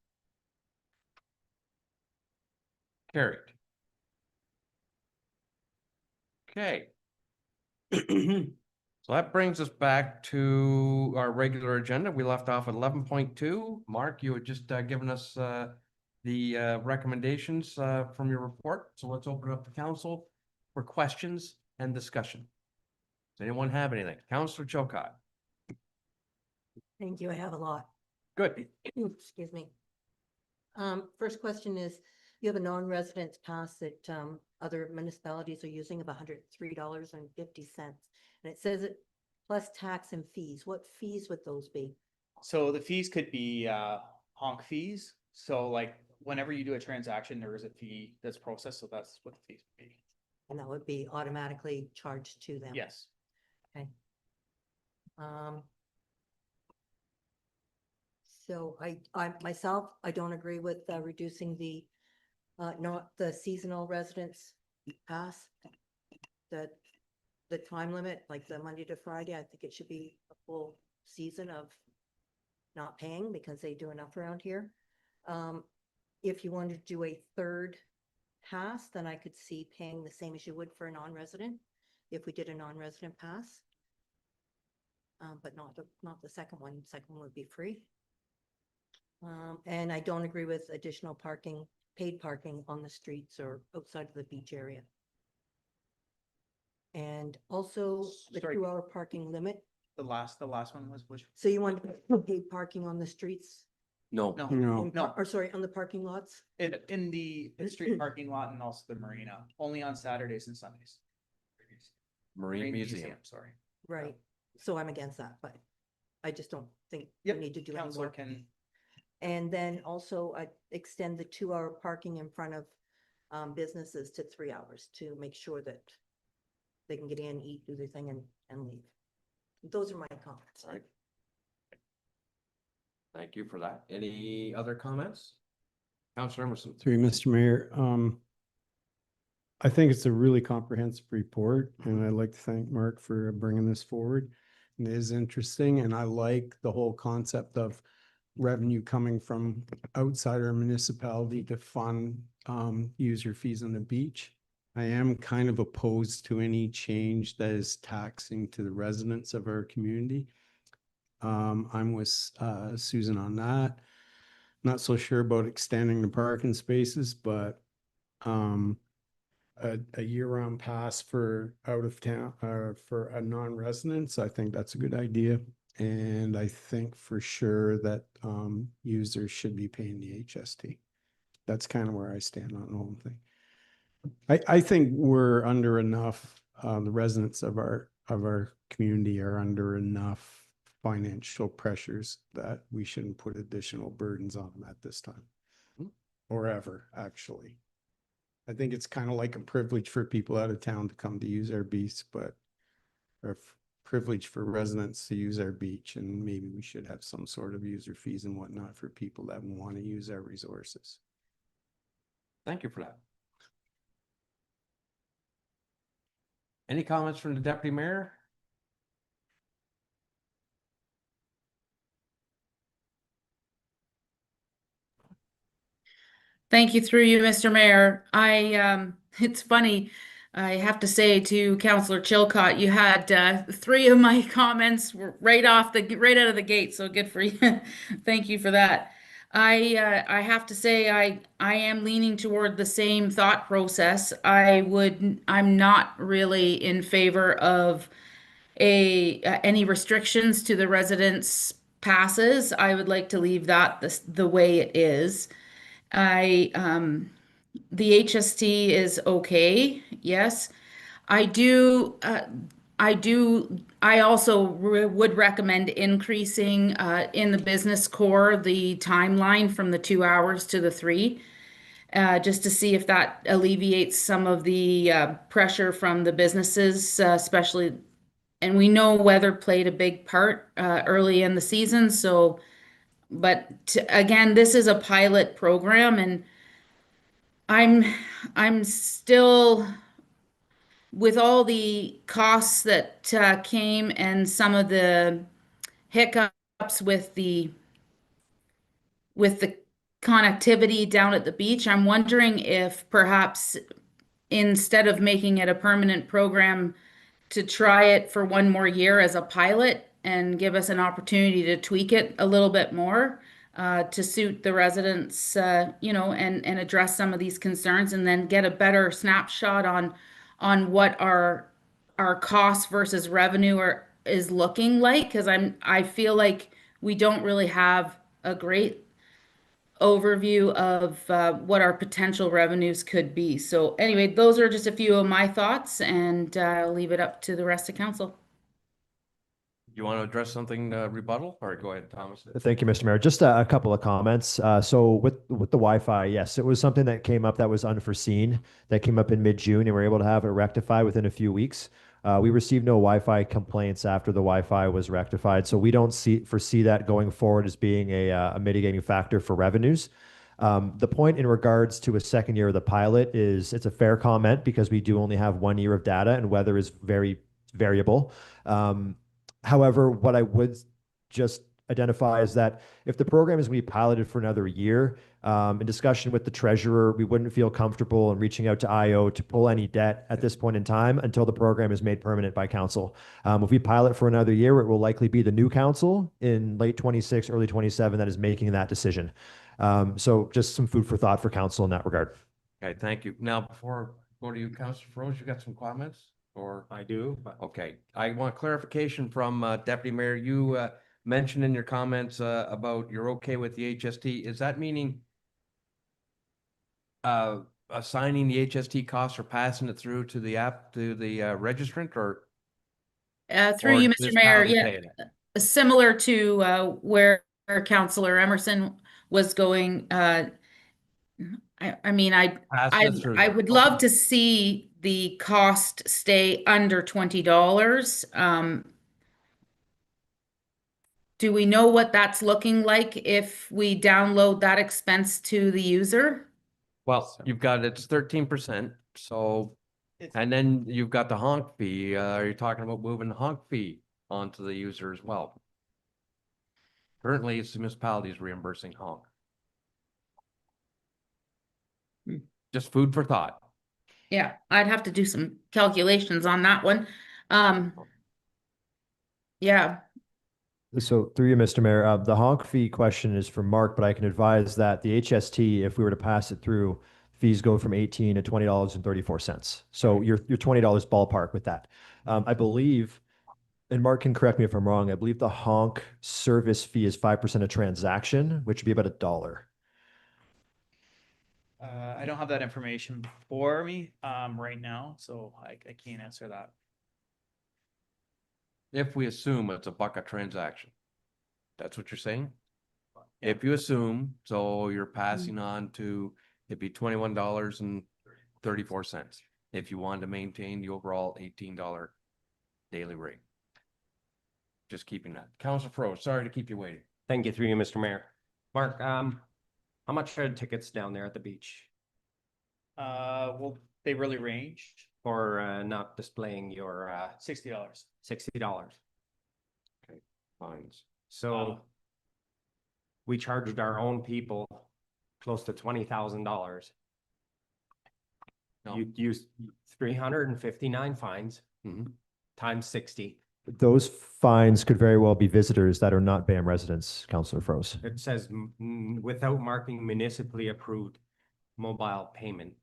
Carried. Okay. So that brings us back to our regular agenda. We left off at 11.2. Mark, you had just given us the recommendations from your report. So let's open it up to council for questions and discussion. Does anyone have anything? Councillor Chilcott. Thank you. I have a lot. Good. Excuse me. First question is, you have a non-resident pass that other municipalities are using of $103.50. And it says it plus tax and fees. What fees would those be? So the fees could be honk fees. So like whenever you do a transaction, there is a fee that's processed. So that's what the fees would be. And that would be automatically charged to them? Yes. Okay. So I myself, I don't agree with reducing the not the seasonal residents pass. The time limit, like the Monday to Friday, I think it should be a full season of not paying because they do enough around here. If you wanted to do a third pass, then I could see paying the same as you would for a non-resident if we did a non-resident pass. But not the second one. Second one would be free. And I don't agree with additional parking, paid parking on the streets or outside of the beach area. And also the Sorry. 2-hour parking limit. The last one was which? So you want paid parking on the streets No. No, No. no, Or sorry, on the parking lots? in the street parking lot and also the marina, only on Saturdays and Sundays. Marine Museum. Sorry. Right. So I'm against that, but I just don't think we Yep, need to do any Counselor more. can, And then also extend the 2-hour parking in front of businesses to 3 hours to make sure that they can get in, eat, do their thing and leave. Those are my comments. All right. Thank you for that. Any other comments? Counselor Emerson. Through you, Mr. Mayor, I think it's a really comprehensive report, and I'd like to thank Mark for bringing this forward. It is interesting, and I like the whole concept of revenue coming from outside our municipality to fund user fees on the beach. I am kind of opposed to any change that is taxing to the residents of our community. I'm with Susan on that. Not so sure about extending the parking spaces, but a year-round pass for out of town, for a non-residents, I think that's a good idea. And I think for sure that users should be paying the HST. That's kind of where I stand on the whole thing. I think we're under enough, the residents of our community are under enough financial pressures that we shouldn't put additional burdens on them at this time. Or ever, actually. I think it's kind of like a privilege for people out of town to come to use our beach, but a privilege for residents to use our beach, and maybe we should have some sort of user fees and whatnot for people that want to use our resources. Thank you for that. Any comments from the deputy mayor? Thank you through you, Mr. Mayor. It's funny, I have to say to Councillor Chilcott, you had 3 of my comments were right out of the gate, so good for you. Thank you for that. I have to say I am leaning toward the same thought process. I'm not really in favor of any restrictions to the residents' passes. I would like to leave that the way it is. The HST is okay, yes. I do, I also would recommend increasing in the business core the timeline from the 2 hours to the 3, just to see if that alleviates some of the pressure from the businesses, especially. And we know weather played a big part early in the season, so. But again, this is a pilot program, and I'm I'm still with all the costs that came and some of the hiccups with the connectivity down at the beach. I'm wondering if perhaps instead of making it a permanent program, to try it for 1 more year as a pilot and give us an opportunity to tweak it a little bit more to suit the residents, and address some of these concerns, and then get a better snapshot on what our cost versus revenue is looking like. Because I feel like we don't really have a great overview of what our potential revenues could be. So anyway, those are just a few of my thoughts, and I'll leave it up to the rest of council. You want to address something rebuttal? All right, go ahead, Thomas. Thank you, Mr. Mayor. Just a couple of comments. So with the Wi-Fi, yes, it was something that came up that was unforeseen, that came up in mid-June, and we were able to have it rectified within a few weeks. We received no Wi-Fi complaints after the Wi-Fi was rectified, so we don't foresee that going forward as being a mitigating factor for revenues. The point in regards to a second year of the pilot is it's a fair comment because we do only have 1 year of data and weather is very variable. However, what I would just identify is that if the program is going to be piloted for another year, in discussion with the treasurer, we wouldn't feel comfortable in reaching out to IO to pull any debt at this point in time until the program is made permanent by council. If we pilot for another year, it will likely be the new council in late 26, early 27 that is making that decision. So just some food for thought for council in that regard. Okay, thank you. Now, before I go to you, Councilor Froese, you got some comments? Or I do, but okay, I want clarification from Deputy Mayor. You mentioned in your comments about you're okay with the HST, is that meaning assigning the HST costs or passing it through to the app, to the registrant, or Through you, Mr. Mayor, municipality yeah, paying it? similar to where Councillor Emerson was going. I mean, Passing it through I them. would Okay. love to see the cost stay under $20. Do we know what that's looking like if we download that expense to the user? Well, you've got, it's 13%, so, It's, and then you've got the honk fee. Are you talking about moving the honk fee onto the user as well? Currently, it's the municipalities reimbursing honk. Just food for thought. Yeah, I'd have to do some calculations on that one. Yeah, So through you, Mr. Mayor, the honk fee question is for Mark, but I can advise that the HST, if we were to pass it through, fees go from $18 to $20.34. So you're $20 ballpark with that. I believe, and Mark can correct me if I'm wrong, I believe the honk service fee is 5% a transaction, which would be about $1. I don't have that information for me, right now, so I can't answer that. If we assume it's a buck a transaction. That's what you're saying? Yeah. If you assume, so you're passing on to, it'd be $21.34. If you wanted to maintain the overall $18 daily rate. Just keeping that. Council Pro, sorry to keep you waiting. Thank you, through you, Mr. Mayor. Mark, how much are the tickets down there at the beach Well, they really range, for not displaying your $60. $60? Fines. So we charged our own people close to $20,000. No. You used 359 fines Mhm. times 60. Those fines could very well be visitors that are not BAM residents, Councillor Froese. It says without marking municipally approved mobile payment.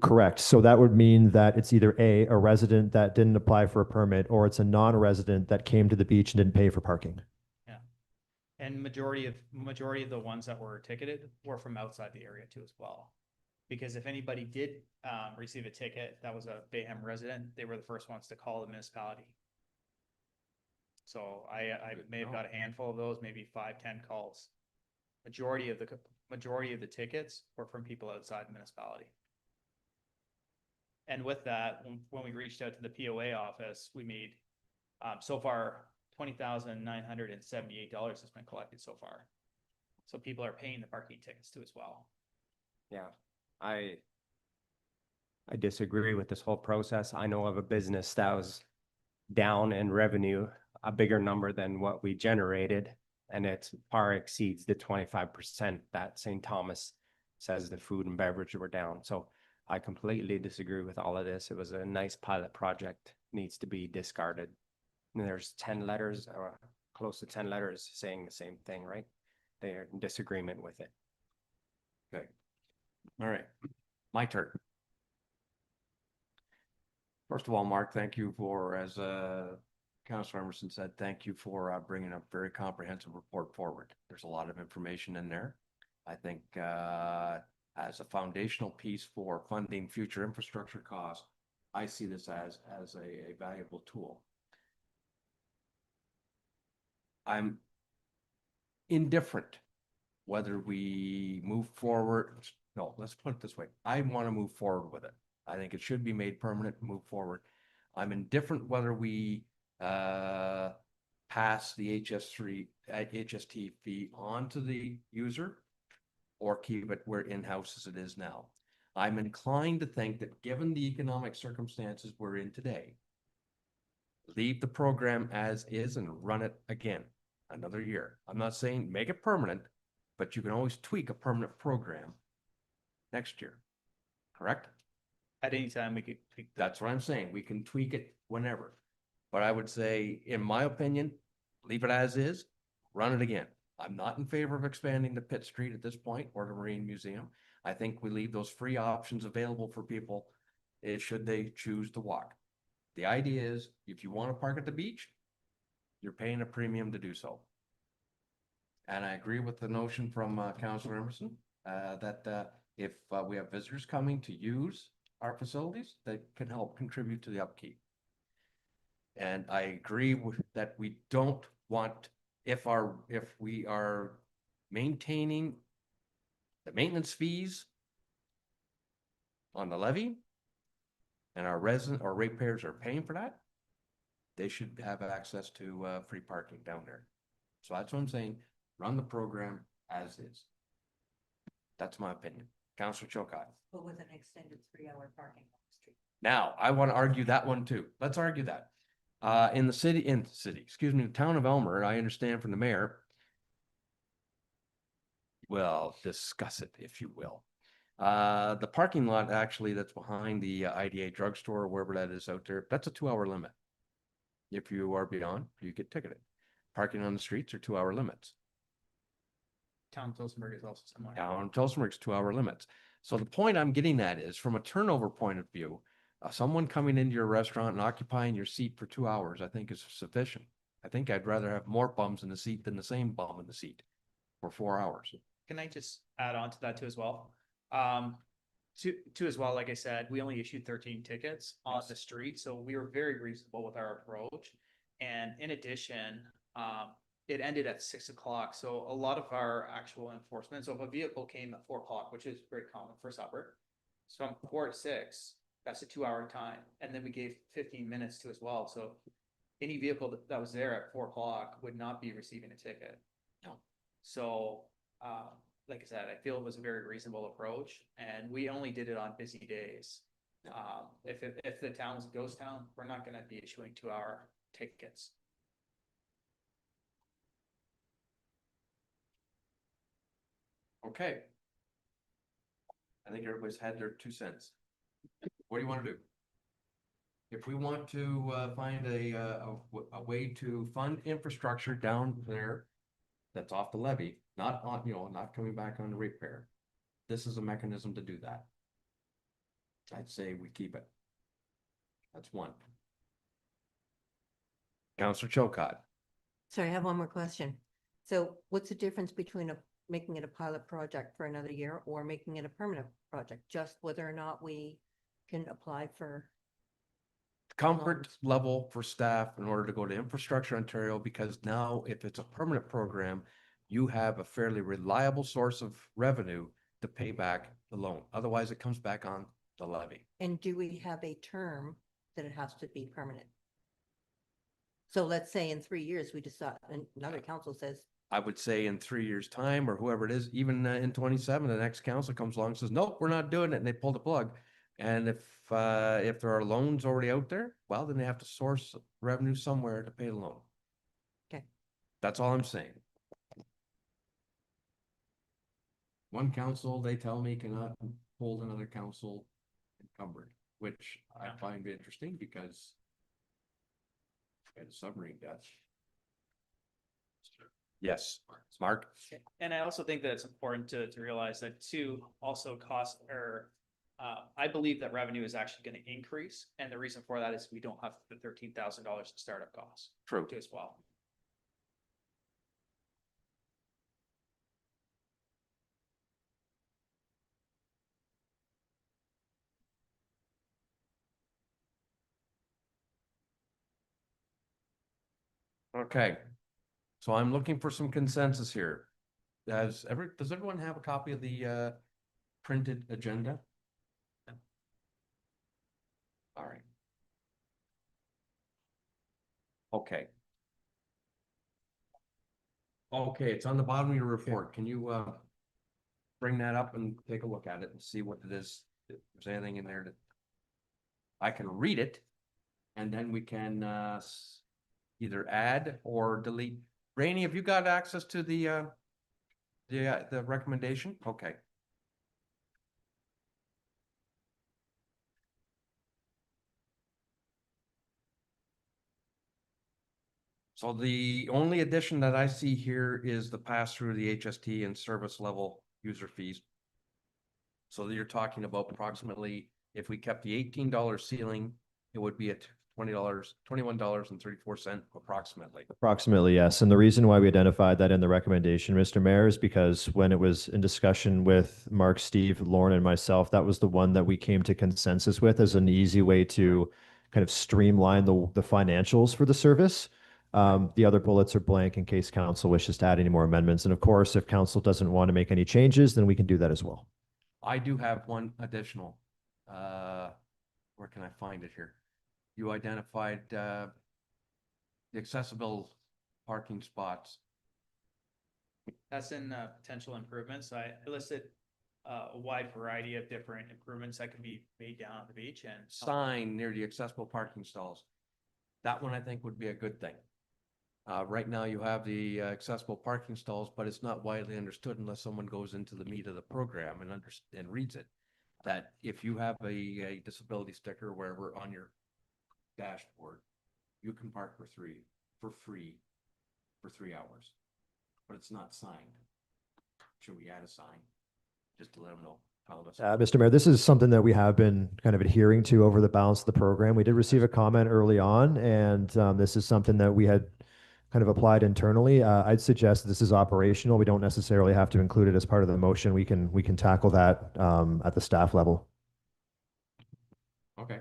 Correct. So that would mean that it's either a resident that didn't apply for a permit, or it's a non-resident that came to the beach and didn't pay for parking. And majority of the ones that were ticketed were from outside the area too as well. Because if anybody did receive a ticket that was a Bayham resident, they were the first ones to call the municipality. So I may have got a handful of those, maybe 5-10 calls. Majority of the tickets were from people outside the municipality. And with that, when we reached out to the POA office, we made so far $20,978 has been collected so far. So people are paying the parking tickets too as well. Yeah, I disagree with this whole process. I know of a business that was down in revenue, a bigger number than what we generated, and it far exceeds the 25% that St. Thomas says the food and beverage were down. So I completely disagree with all of this. It was a nice pilot project, needs to be discarded. And there's 10 letters, or close to 10 letters saying the same thing, right? They're in disagreement with it. Okay. All right. My turn. First of all, Mark, thank you for, as Councilor Emerson said, thank you for bringing a very comprehensive report forward. There's a lot of information in there. I think as a foundational piece for funding future infrastructure costs, I see this as a valuable tool. I'm indifferent whether we move forward. No, let's put it this way. I want to move forward with it. I think it should be made permanent and move forward. I'm indifferent whether we pass the HST fee on to the user or keep it where in-house as it is now. I'm inclined to think that given the economic circumstances we're in today, leave the program as is and run it again another year. I'm not saying make it permanent, but you can always tweak a permanent program next year, correct? At any time, we could tweak that. That's what I'm saying. We can tweak it whenever. But I would say, in my opinion, leave it as is, run it again. I'm not in favor of expanding to Pitt Street at this point or the Marine Museum. I think we leave those free options available for people should they choose to walk. The idea is, if you want to park at the beach, you're paying a premium to do so. And I agree with the notion from Councillor Emerson, that if we have visitors coming to use our facilities, that can help contribute to the upkeep. And I agree with that we don't want, if we are maintaining the maintenance fees on the levy and our resident or ratepayers are paying for that, they should have access to free parking down there. So that's what I'm saying, run the program as is. That's my opinion. Councillor Chilcott. But with an extended 3-hour parking on the street. Now, I want to argue that one too. Let's argue that. In the city, excuse me, the town of Elmer, I understand from the mayor. Well, discuss it, if you will. The parking lot actually that's behind the IDA drugstore, wherever that is out there, that's a 2-hour limit. If you are beyond, you get ticketed. Parking on the streets are 2-hour limits. Town of Tillsonburg is also similar. Down in Tillsonburg's 2-hour limits. So the point I'm getting at is from a turnover point of view, someone coming into your restaurant and occupying your seat for 2 hours, I think is sufficient. I think I'd rather have more bums in the seat than the same bum in the seat for 4 hours. Can I just add on to that too as well? As well, like I said, we only issued 13 tickets on the street, so we were very reasonable with our approach. And in addition, it ended at 6 o'clock. So a lot of our actual enforcement, so if a vehicle came at 4 o'clock, which is very common for supper, so from 4 to 6, that's a 2-hour time. And then we gave 15 minutes to as well. So any vehicle that was there at 4 o'clock would not be receiving a ticket. No. So, like I said, I feel it was a very reasonable approach, and we only did it on busy days. If the town was a ghost town, we're not gonna be issuing 2-hour tickets. Okay. I think everybody's had their 2 cents. What do you want to do? If we want to find a way to fund infrastructure down there that's off the levy, not on, not coming back on the repair, this is a mechanism to do that. I'd say we keep it. That's one. Councillor Chilcott. Sorry, I have one more question. So what's the difference between making it a pilot project for another year or making it a permanent project? Just whether or not we can apply for. Comfort level for staff in order to go to Infrastructure Ontario, because now if it's a permanent program, you have a fairly reliable source of revenue to pay back the loan. Otherwise, it comes back on the levy. And do we have a term that it has to be permanent? So let's say in 3 years, we decide, and another council says, I would say in 3 years' time, or whoever it is, even in 27, the next council comes along and says, nope, we're not doing it, and they pull the plug. And if there are loans already out there, well, then they have to source revenue somewhere to pay the loan. Okay. That's all I'm saying. One council, they tell me, cannot hold another council encumbered, which I find interesting because I had a submarine debt. Yes, Mark. And I also think that it's important to realize that too, also cost or I believe that revenue is actually going to increase. And the reason for that is we don't have the $13,000 in startup costs. True. Too as well. Okay. So I'm looking for some consensus here. Does everyone have a copy of the printed agenda? All right. Okay. Okay, it's on the bottom of your report. Can you bring that up and take a look at it and see what it is? If there's anything in there that I can read it, and then we can either add or delete. Rainey, have you got access to the recommendation? Okay. So the only addition that I see here is the pass through the HST and service level user fees. So you're talking about approximately, if we kept the $18 ceiling, it would be at $21.34 approximately. Approximately, yes. And the reason why we identified that in the recommendation, Mr. Mayor, is because when it was in discussion with Mark, Steve, Lauren, and myself, that was the one that we came to consensus with as an easy way to kind of streamline the financials for the service. The other bullets are blank in case council wishes to add any more amendments. And of course, if council doesn't want to make any changes, then we can do that as well. I do have one additional. Where can I find it here? You identified the accessible parking spots. That's in potential improvements. I listed a wide variety of different improvements that can be made down at the beach and. Sign near the accessible parking stalls. That one I think would be a good thing. Right now you have the accessible parking stalls, but it's not widely understood unless someone goes into the meat of the program and reads it. That if you have a disability sticker wherever on your dashboard, you can park for free for 3 hours, but it's not signed. Should we add a sign just to let them know? Mr. Mayor, this is something that we have been kind of adhering to over the balance of the program. We did receive a comment early on, and this is something that we had kind of applied internally. I'd suggest this is operational. We don't necessarily have to include it as part of the motion. We can tackle that at the staff level. Okay.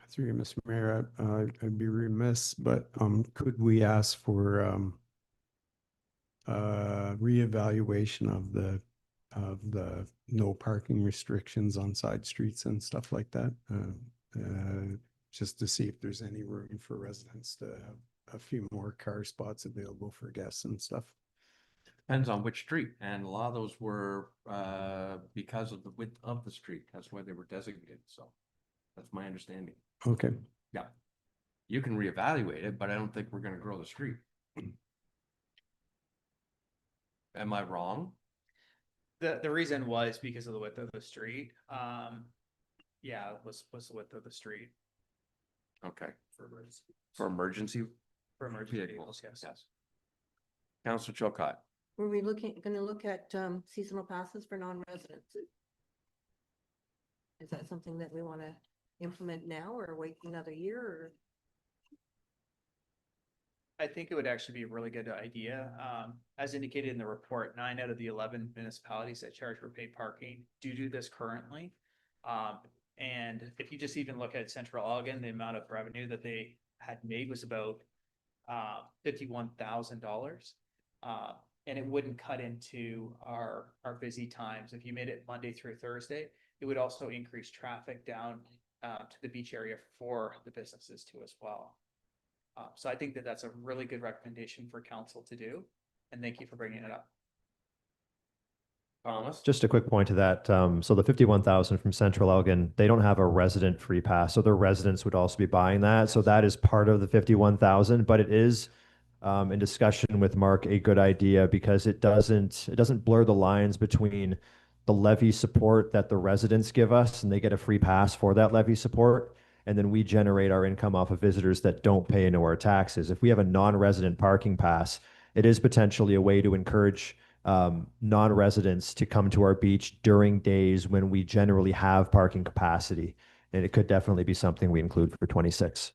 Through you, Mr. Mayor, I'd be remiss, but could we ask for reevaluation of the no parking restrictions on side streets and stuff like that? Just to see if there's any room for residents to have a few more car spots available for guests and stuff. Depends on which street, and a lot of those were because of the width of the street. That's why they were designated. So that's my understanding. Okay. Yeah. You can reevaluate it, but I don't think we're going to grow the street. Am I wrong? The reason was because of the width of the street. Yeah, it was the width of the street Okay. for emergency. For emergency For emergency vehicles, yes. Councilor Chilcott. Were we gonna look at seasonal passes for non-residents? Is that something that we want to implement now or wait another year or? I think it would actually be a really good idea. As indicated in the report, 9 out of the 11 municipalities that charge for paid parking do this currently. And if you just even look at Central Elgin, the amount of revenue that they had made was about $51,000. And it wouldn't cut into our busy times. If you made it Monday through Thursday, it would also increase traffic down to the beach area for the businesses too as well. So I think that that's a really good recommendation for council to do. And thank you for bringing it up. Thomas. Just a quick point to that. So the 51,000 from Central Elgin, they don't have a resident free pass. So their residents would also be buying that. So that is part of the 51,000, but it is in discussion with Mark, a good idea because it doesn't blur the lines between the levy support that the residents give us and they get a free pass for that levy support. And then we generate our income off of visitors that don't pay into our taxes. If we have a non-resident parking pass, it is potentially a way to encourage non-residents to come to our beach during days when we generally have parking capacity. And it could definitely be something we include for 26.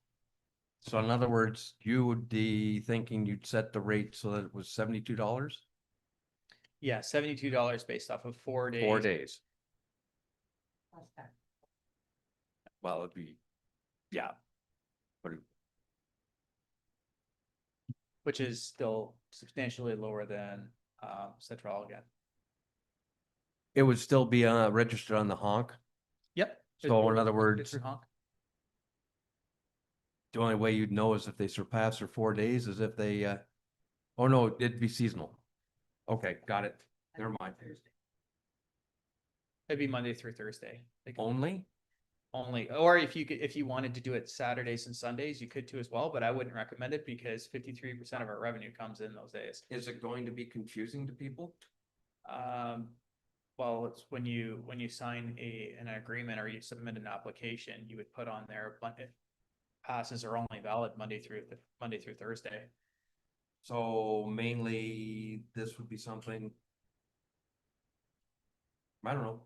So in other words, you would be thinking you'd set the rate so that it was $72? Yeah, $72 based off of 4 days. 4 days. Well, it'd be, yeah. But Which is still substantially lower than Central Elgin. it would still be registered on the honk. Yep. So in It's- other it's words, through honk. the only way you'd know is if they surpass their 4 days is if they, oh no, it'd be seasonal. Okay, got it. Never mind. It'd be Monday through Thursday. Like Only? only, or if you wanted to do it Saturdays and Sundays, you could too as well, but I wouldn't recommend it because 53% of our revenue comes in those days. Is it going to be confusing to people? Well, it's when you sign an agreement or you submit an application, you would put on there, but passes are only valid Monday through Thursday. So mainly this would be something. I don't know.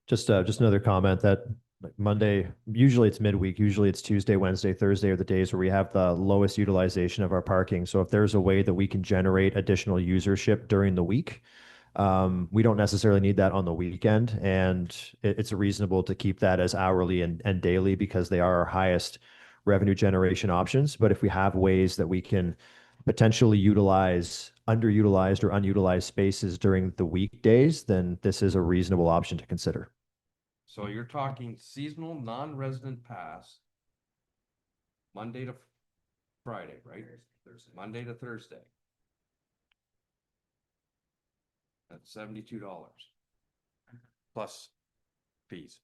Just another comment that like Monday, usually it's midweek, usually it's Tuesday, Wednesday, Thursday are the days where we have the lowest utilization of our parking. So if there's a way that we can generate additional usership during the week, we don't necessarily need that on the weekend, and it's reasonable to keep that as hourly and daily because they are our highest revenue generation options. But if we have ways that we can potentially utilize underutilized or unutilized spaces during the weekdays, then this is a reasonable option to consider. So you're talking seasonal non-resident pass. Monday to Friday, right? Thursday. Monday to Thursday. That's $72 plus fees.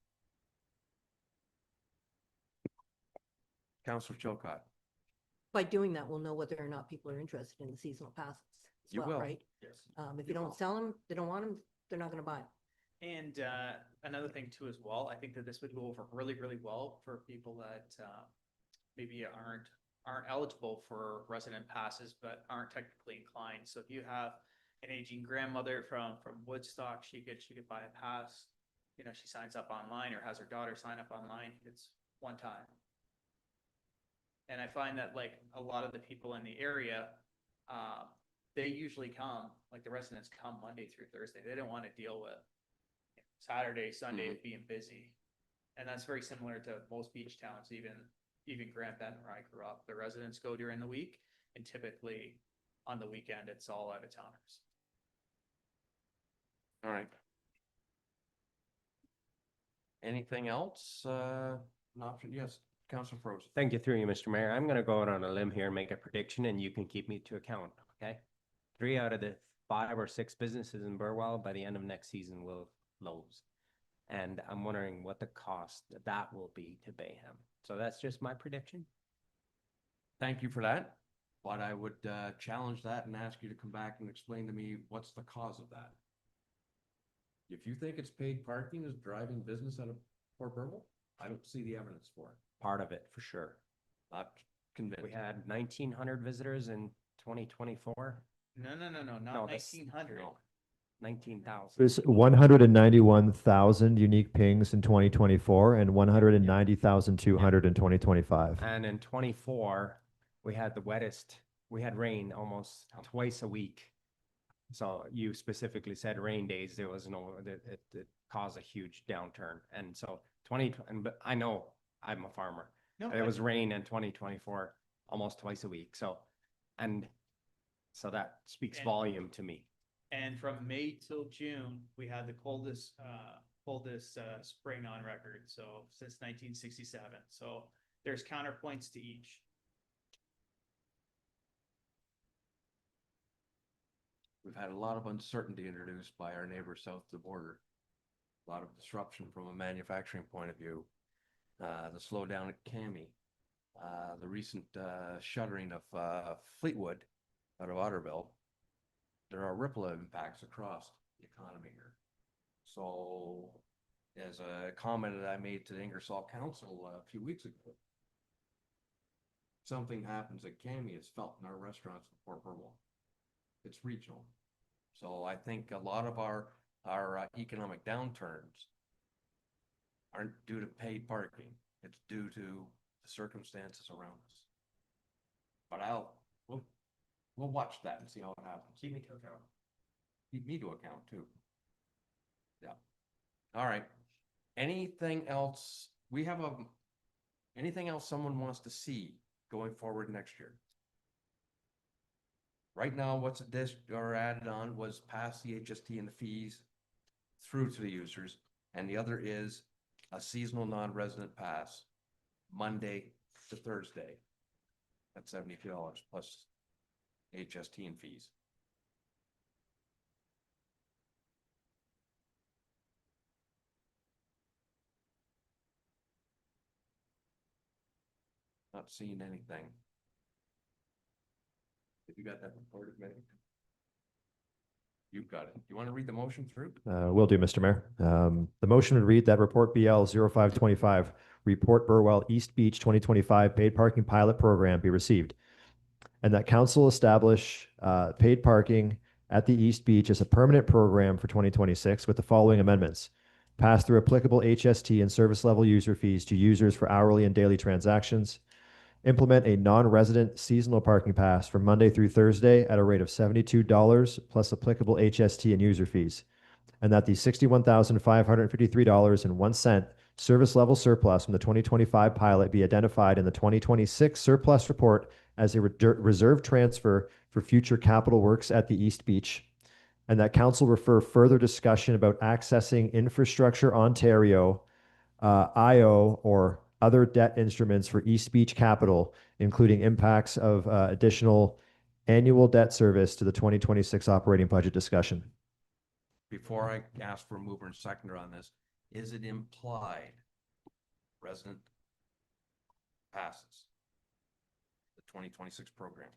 Counselor Chilcott, By doing that, we'll know whether or not people are interested in the seasonal passes as You well, will. right? Yes. If you don't sell them, they don't want them, they're not gonna buy 'em. And another thing too as well, I think that this would go over really, really well for people that maybe aren't eligible for resident passes, but aren't technically inclined. So if you have an aging grandmother from Woodstock, she could buy a pass. You know, she signs up online or has her daughter sign up online. It's one time. And I find that like a lot of the people in the area, they usually come, like the residents come Monday through Thursday. They don't want to deal with Saturday, Sunday being busy. And that's very similar to most beach towns, even Grand Bend where I grew up. The residents go during the week, and typically on the weekend, it's all out of towners. all right. Anything else? An option? Yes, Counselor Frozen. Thank you through you, Mr. Mayor. I'm gonna go out on a limb here and make a prediction and you can keep me to account, okay? 3 out of the 5 or 6 businesses in Burwell by the end of next season will close. And I'm wondering what the cost that will be to Bayham. So that's just my prediction. Thank you for that, but I would challenge that and ask you to come back and explain to me what's the cause of that. If you think it's paid parking is driving business out of Port Burwell, I don't see the evidence for it. Part of it for sure. Not convinced. We had 1,900 visitors in 2024, No, No, not that's- 1,900. No. 19,000. There's 191,000 unique pings in 2024 and 190,200 in 2025. And in 24, we had the wettest, we had rain almost twice a week. So you specifically said rain days, there was no, it caused a huge downturn. And so but I know I'm a farmer. No, It was rain in 2024, almost twice a week. So that speaks And- volume to me. And from May till June, we had the coldest spring on record, so since 1967. So there's counterpoints to each. We've had a lot of uncertainty introduced by our neighbors south of the border. A lot of disruption from a manufacturing point of view. The slowdown at Cami, the recent shuttering of Fleetwood out of Otterville. There are ripple impacts across the economy here. So, as a comment that I made to the Ingersoll Council a few weeks ago, something happens at Cami, it's felt in our restaurants in Port Burwell. It's regional. So I think a lot of our economic downturns aren't due to paid parking. It's due to the circumstances around us. But we'll watch that and see how it happens. Keep me to account. Keep me to account too. Yeah. All right. Anything else? Anything else someone wants to see going forward next year? Right now, what's added on was pass the HST and the fees through to the users, and the other is a seasonal non-resident pass, Monday to Thursday. That's $72 plus HST and fees. Not seeing anything. Have you got that recorded, Megan? You've got it. You want to read the motion through? Will do, Mr. Mayor. The motion would read that report BL 0525, report Burwell East Beach 2025 paid parking pilot program be received. And that council establish paid parking at the East Beach as a permanent program for 2026 with the following amendments. pass through applicable HST and service level user fees to users for hourly and daily transactions, implement a non-resident seasonal parking pass for Monday through Thursday at a rate of $72 plus applicable HST and user fees, and that the $61,553.01 service level surplus from the 2025 pilot be identified in the 2026 surplus report as a reserve transfer for future capital works at the East Beach, and that council refer further discussion about accessing Infrastructure Ontario, IO, or other debt instruments for East Beach Capital, including impacts of additional annual debt service to the 2026 operating budget discussion. Before I ask for a mover and seconder on this, is it implied resident passes the 2026 program?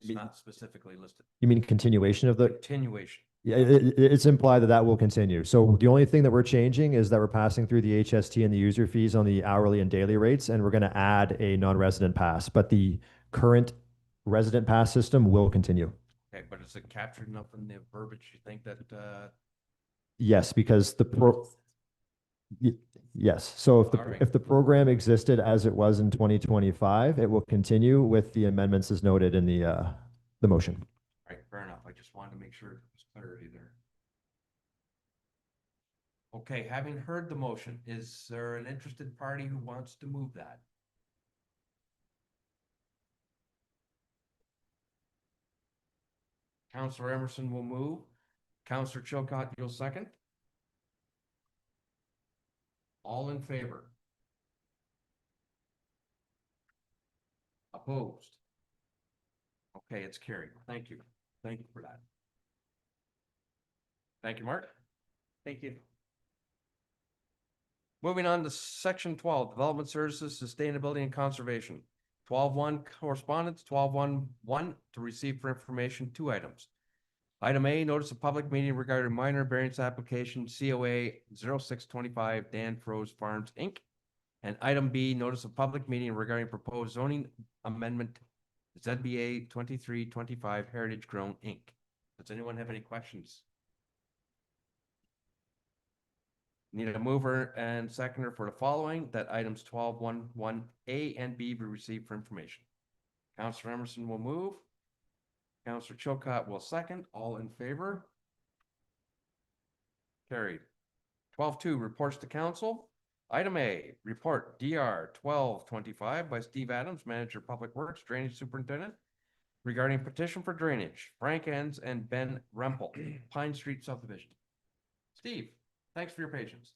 It's not specifically listed. You mean continuation of the? Continuation. Yeah, it's implied that that will continue. So the only thing that we're changing is that we're passing through the HST and the user fees on the hourly and daily rates, and we're going to add a non-resident pass, but the current resident pass system will continue. Okay, but is it captured enough in the verbiage you think that, Yes, because yes. So if All right. if the program existed as it was in 2025, it will continue with the amendments as noted in the motion. right, fair enough. I just wanted to make sure there was clarity there. Okay, having heard the motion, is there an interested party who wants to move that? Counselor Emerson will move. Counselor Chilcott, you'll second. All in favor? Opposed? Okay, it's carried. Thank you. Thank you for that. Thank you, Mark. Thank you. Moving on to section 12, Development Services, Sustainability and Conservation. 12.1 correspondence, 12.1.1 to receive for information, 2 items. Item A, notice of public meeting regarding minor variance application COA 0625 Dan Froze Farms, Inc. And item B, notice of public meeting regarding proposed zoning amendment ZBA 2325 Heritage Grown, Inc. Does anyone have any questions? Need a mover and seconder for the following, that items 12.1.1A and B be received for information. Councillor Emerson will move. Councillor Chilcott will second. All in favor? Carried. 12.2, reports to council. Item A, report DR 1225 by Steve Adams, Manager Public Works, Drainage Superintendent, regarding petition for drainage, Frank Enns and Ben Rempel, Pine Street subdivision. Steve, thanks for your patience.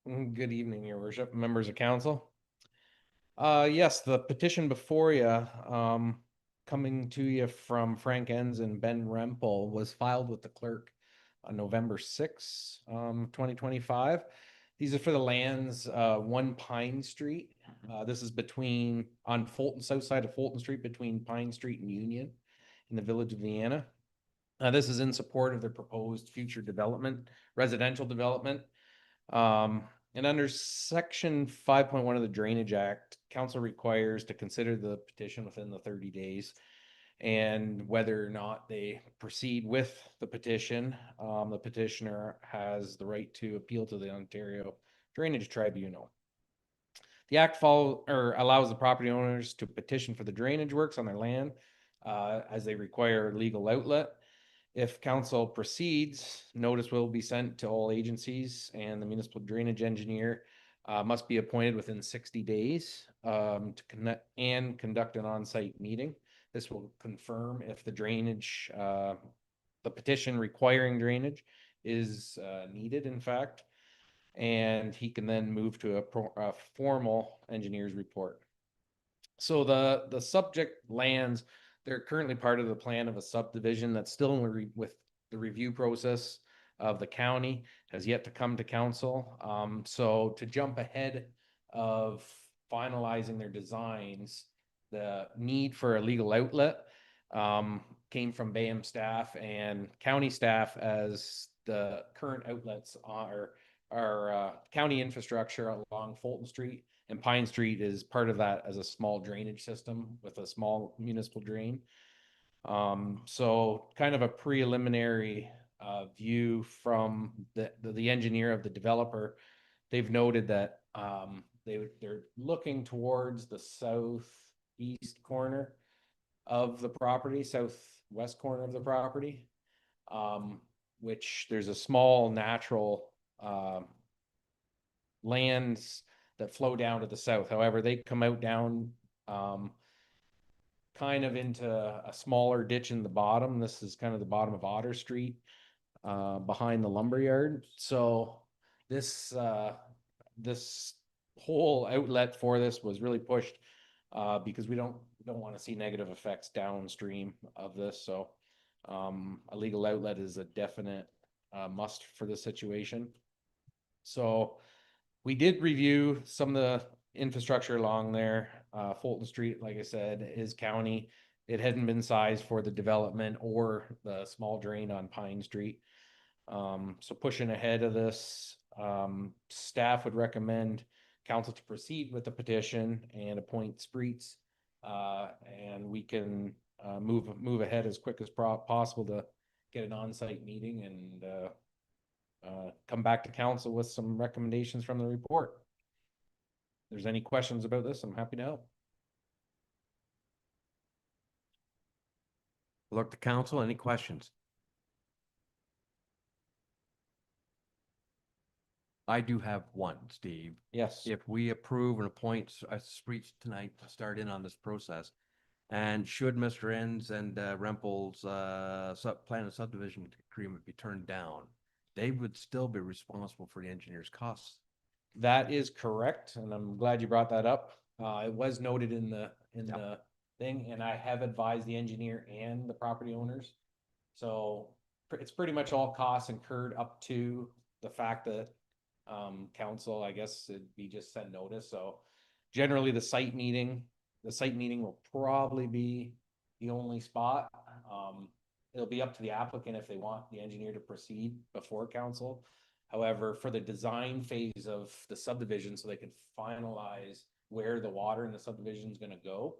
Good evening, Your Worship, members of council. Yes, the petition before you, coming to you from Frank Enns and Ben Rempel, was filed with the clerk on November 6, 2025. These are for the lands, 1 Pine Street. This is on Fulton, south side of Fulton Street, between Pine Street and Union in the village of Vienna. This is in support of their proposed future development, residential development. And under section 5.1 of the Drainage Act, council requires to consider the petition within the 30 days. And whether or not they proceed with the petition, the petitioner has the right to appeal to the Ontario Drainage Tribunal. The act allows the property owners to petition for the drainage works on their land as they require legal outlet. If council proceeds, notice will be sent to all agencies, and the municipal drainage engineer must be appointed within 60 days to conduct an on-site meeting. This will confirm if the drainage, the petition requiring drainage is needed, in fact, and he can then move to a formal engineer's report. So the subject lands, they're currently part of the plan of a subdivision that's still with the review process of the county, has yet to come to council. So to jump ahead of finalizing their designs, the need for a legal outlet came from BAM staff and county staff, as the current outlets are county infrastructure along Fulton Street, and Pine Street is part of that as a small drainage system with a small municipal drain. So kind of a preliminary view from the engineer of the developer. They've noted that they're looking towards the southeast corner of the property, southwest corner of the property, which there's a small natural lands that flow down to the south. However, they come out down kind of into a smaller ditch in the bottom. This is kind of the bottom of Otter Street, behind the lumberyard. So this this whole outlet for this was really pushed because we don't want to see negative effects downstream of this. So a legal outlet is a definite must for the situation. So we did review some of the infrastructure along there. Fulton Street, like I said, is county. It hadn't been sized for the development or the small drain on Pine Street. So pushing ahead of this, staff would recommend council to proceed with the petition and appoint Spreets. And we can move ahead as quick as possible to get an on-site meeting and come back to council with some recommendations from the report. If there's any questions about this, I'm happy to help. Look to council, any questions? I do have one, Steve. Yes. If we approve and appoint Spreets tonight to start in on this process, and should Mr. Enns and Rempel's plan of subdivision agreement be turned down, they would still be responsible for the engineer's costs. That is correct, and I'm glad you brought that up. It was noted in the thing, and I have advised the engineer and the property owners. So it's pretty much all costs incurred up to the fact that council, I guess it'd be just send notice. So generally the site meeting will probably be the only spot. It'll be up to the applicant if they want the engineer to proceed before council. However, for the design phase of the subdivision, so they can finalize where the water in the subdivision is going to go,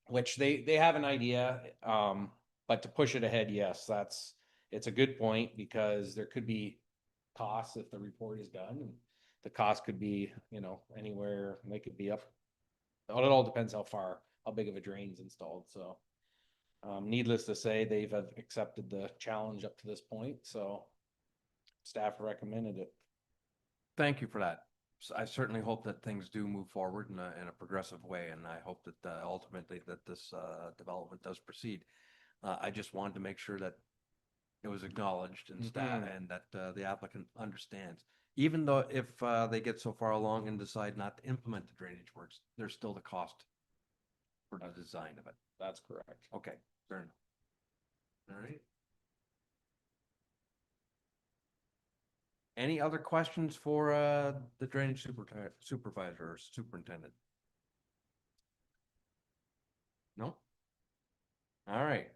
which they have an idea. But to push it ahead, yes, it's a good point, because there could be costs if the report is done, and the cost could be, anywhere. They could be up. It all depends how big of a drain's installed. So needless to say, they've accepted the challenge up to this point. So staff recommended it. Thank you for that. So I certainly hope that things do move forward in a progressive way, and I hope that ultimately that this development does proceed. I just wanted to make sure that it was acknowledged and staff, and that the applicant understands. Even though if they get so far along and decide not to implement the drainage works, there's still the cost for the design of it. That's correct. Okay, fair enough. All right. Any other questions for the drainage supervisor or superintendent? No? All right.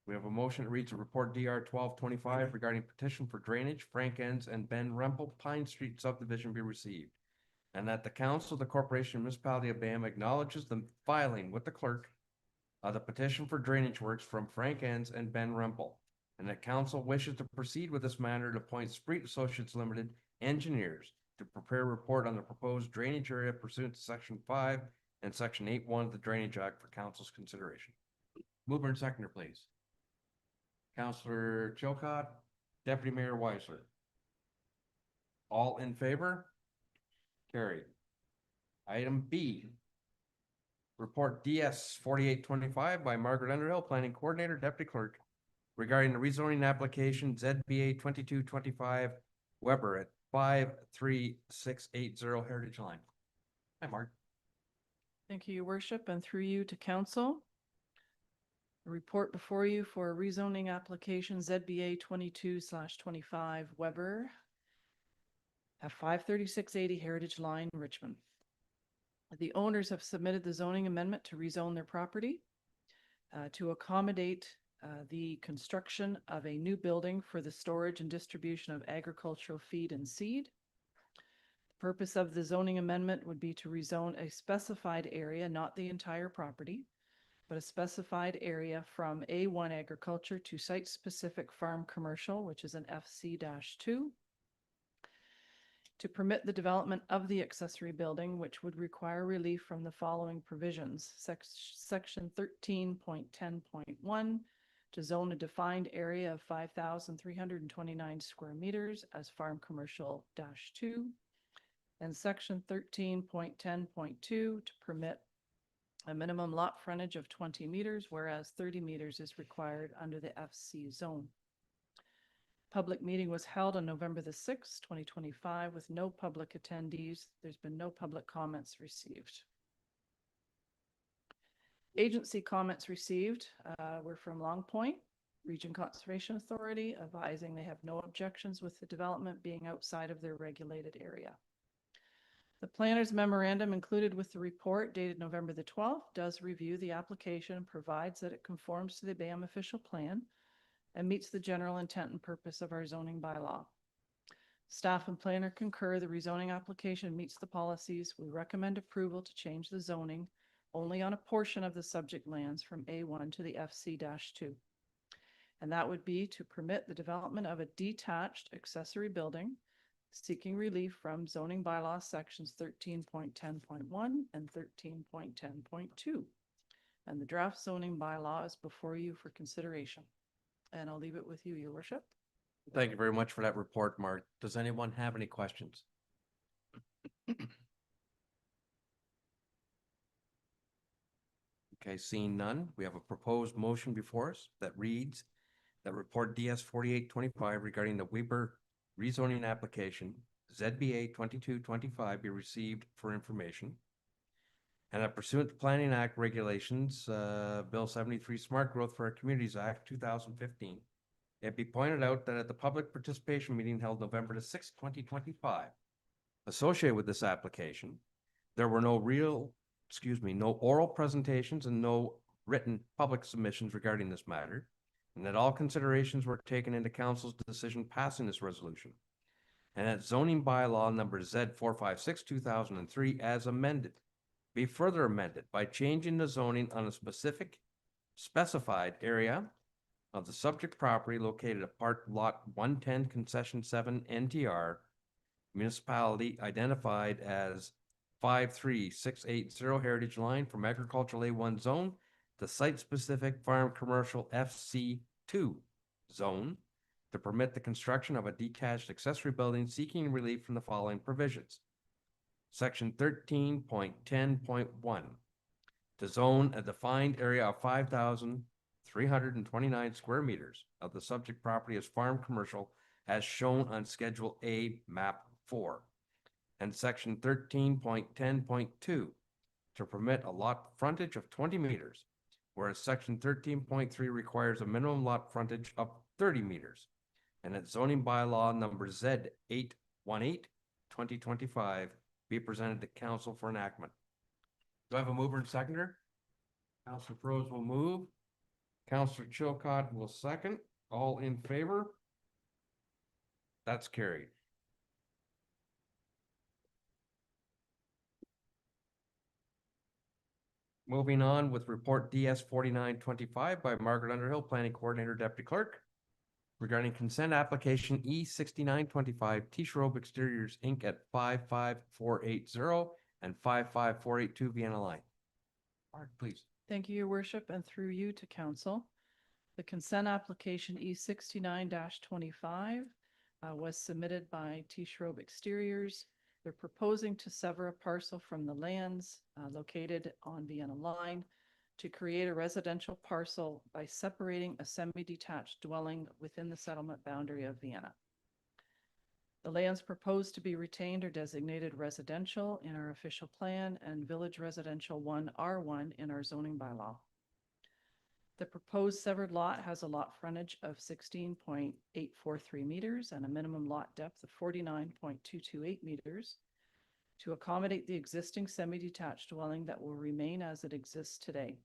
We have a motion to read the report DR 1225 regarding petition for drainage, Frank Enns and Ben Rempel Pine Street subdivision be received. And that the council of the corporation municipality of Bama acknowledges the filing with the clerk of the petition for drainage works from Frank Enns and Ben Rempel. And that council wishes to proceed with this matter to appoint Spreet Associates Limited engineers to prepare a report on the proposed drainage area pursuant to Section 5 and Section 8.1 of the Drainage Act for council's consideration. Mover and seconder, please. Councillor Chilcott, Deputy Mayor Weisler. All in favor? Carried. Item B. Report DS 4825 by Margaret Underhill, Planning Coordinator, Deputy Clerk, regarding the rezoning application ZBA 2225 Weber at 53680 Heritage Line. Hi, Mark. Thank you, Your Worship, and through you to council. A report before you for a rezoning application ZBA 22/25 Weber at 53680 Heritage Line, Richmond. The owners have submitted the zoning amendment to rezone their property to accommodate the construction of a new building for the storage and distribution of agricultural feed and seed. The purpose of the zoning amendment would be to rezone a specified area, not the entire property, but a specified area from A1 agriculture to site-specific farm commercial, which is an FC-2, to permit the development of the accessory building, which would require relief from the following provisions. Section 13.10.1, to zone a defined area of 5,329 square meters as farm commercial -2. And section 13.10.2, to permit a minimum lot frontage of 20 meters, whereas 30 meters is required under the FC zone. Public meeting was held on November the 6th, 2025, with no public attendees. There's been no public comments received. Agency comments received were from Long Point Region Conservation Authority, advising they have no objections with the development being outside of their regulated area. The planner's memorandum included with the report dated November the 12th does review the application and provides that it conforms to the BAM official plan and meets the general intent and purpose of our zoning bylaw. Staff and planner concur the rezoning application meets the policies. We recommend approval to change the zoning only on a portion of the subject lands from A1 to the FC-2. And that would be to permit the development of a detached accessory building seeking relief from zoning bylaw sections 13.10.1 and 13.10.2. And the draft zoning bylaw is before you for consideration. And I'll leave it with you, Your Worship. Thank you very much for that report, Mark. Does anyone have any questions? Okay, seeing none, we have a proposed motion before us that reads that report DS 4825 regarding the Weber rezoning application ZBA 2225 be received for information. And that pursuant to Planning Act regulations, Bill 73 Smart Growth for Our Communities Act 2015, it be pointed out that at the public participation meeting held November the 6th, 2025, associated with this application, there were no oral presentations and no written public submissions regarding this matter, and that all considerations were taken into council's decision passing this resolution. And that zoning bylaw number Z 456 2003 as amended be further amended by changing the zoning on a specified area of the subject property located at Part Lot 110 Concession 7 NTR, municipality identified as 53680 Heritage Line from agricultural A1 zone to site-specific farm commercial FC2 zone to permit the construction of a detached accessory building seeking relief from the following provisions. Section 13.10.1, to zone a defined area of 5,329 square meters of the subject property as farm commercial as shown on Schedule A, Map 4. And Section 13.10.2, to permit a lot frontage of 20 meters, whereas Section 13.3 requires a minimum lot frontage of 30 meters. And that zoning bylaw number Z 818 2025 be presented to council for enactment. Do I have a mover and seconder? Councilor Prose will move. Councilor Chilcott will second. All in favor? That's carried. Moving on with report DS 4925 by Margaret Underhill, Planning Coordinator, Deputy Clerk, regarding consent application E 6925 T-Shrobe Exteriors Inc. at 55480 and 55482 Vienna Line. Mark, please. Thank you, Your Worship, and through you to council. The consent application E69-25 was submitted by T-Shrobe Exteriors. They're proposing to sever a parcel from the lands located on Vienna Line to create a residential parcel by separating a semi-detached dwelling within the settlement boundary of Vienna. The lands proposed to be retained are designated residential in our official plan and Village Residential 1 R1 in our zoning bylaw. The proposed severed lot has a lot frontage of 16.843 meters and a minimum lot depth of 49.228 meters to accommodate the existing semi-detached dwelling that will remain as it exists today.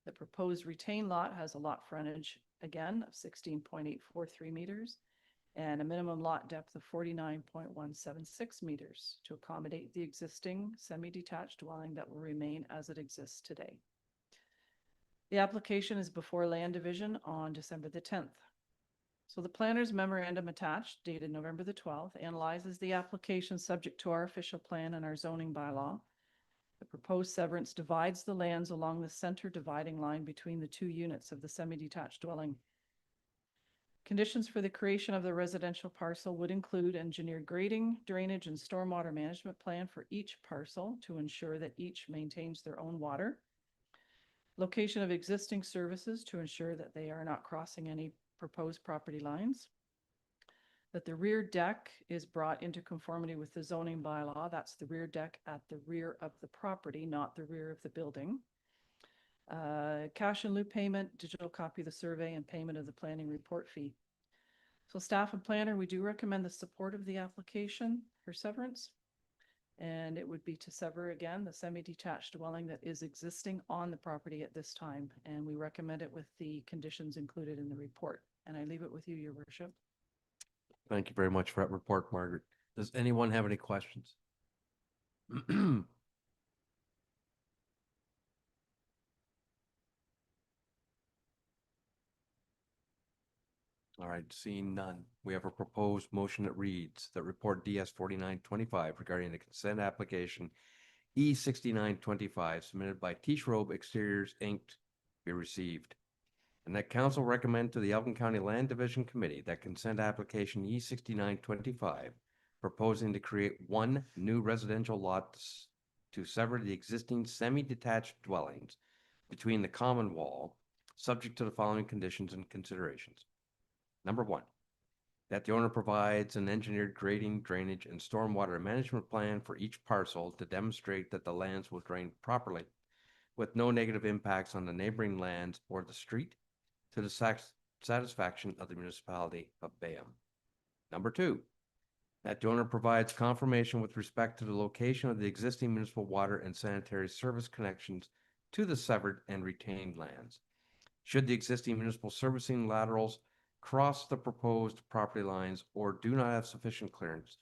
The proposed retained lot has a lot frontage, again, of 16.843 meters and a minimum lot depth of 49.176 meters to accommodate the existing semi-detached dwelling that will remain as it exists today. The application is before Land Division on December the 10th. So the planner's memorandum attached dated November the 12th analyzes the application subject to our official plan and our zoning bylaw. The proposed severance divides the lands along the center dividing line between the two units of the semi-detached dwelling. Conditions for the creation of the residential parcel would include engineered grading, drainage, and stormwater management plan for each parcel to ensure that each maintains their own water. Location of existing services to ensure that they are not crossing any proposed property lines. That the rear deck is brought into conformity with the zoning bylaw. That's the rear deck at the rear of the property, not the rear of the building. Cash in lieu payment, digital copy of the survey, and payment of the planning report fee. So staff and planner, we do recommend the support of the application for severance. And it would be to sever again the semi-detached dwelling that is existing on the property at this time. And we recommend it with the conditions included in the report. And I leave it with you, Your Worship. Thank you very much for that report, Margaret. Does anyone have any questions? All right, seeing none, we have a proposed motion that reads that report DS 4925 regarding the consent application E 6925 submitted by Tish Robe Exteriors Inc. be received. And that council recommend to the Elgin County Land Division Committee that consent application E 6925 proposing to create one new residential lot to sever the existing semi-detached dwellings between the common wall, subject to the following conditions and considerations. Number one, that the owner provides an engineered grading, drainage, and stormwater management plan for each parcel to demonstrate that the lands will drain properly with no negative impacts on the neighboring lands or the street to the satisfaction of the municipality of Bayham. Number two, that the owner provides confirmation with respect to the location of the existing municipal water and sanitary service connections to the severed and retained lands. Should the existing municipal servicing laterals cross the proposed property lines or do not have sufficient clearance,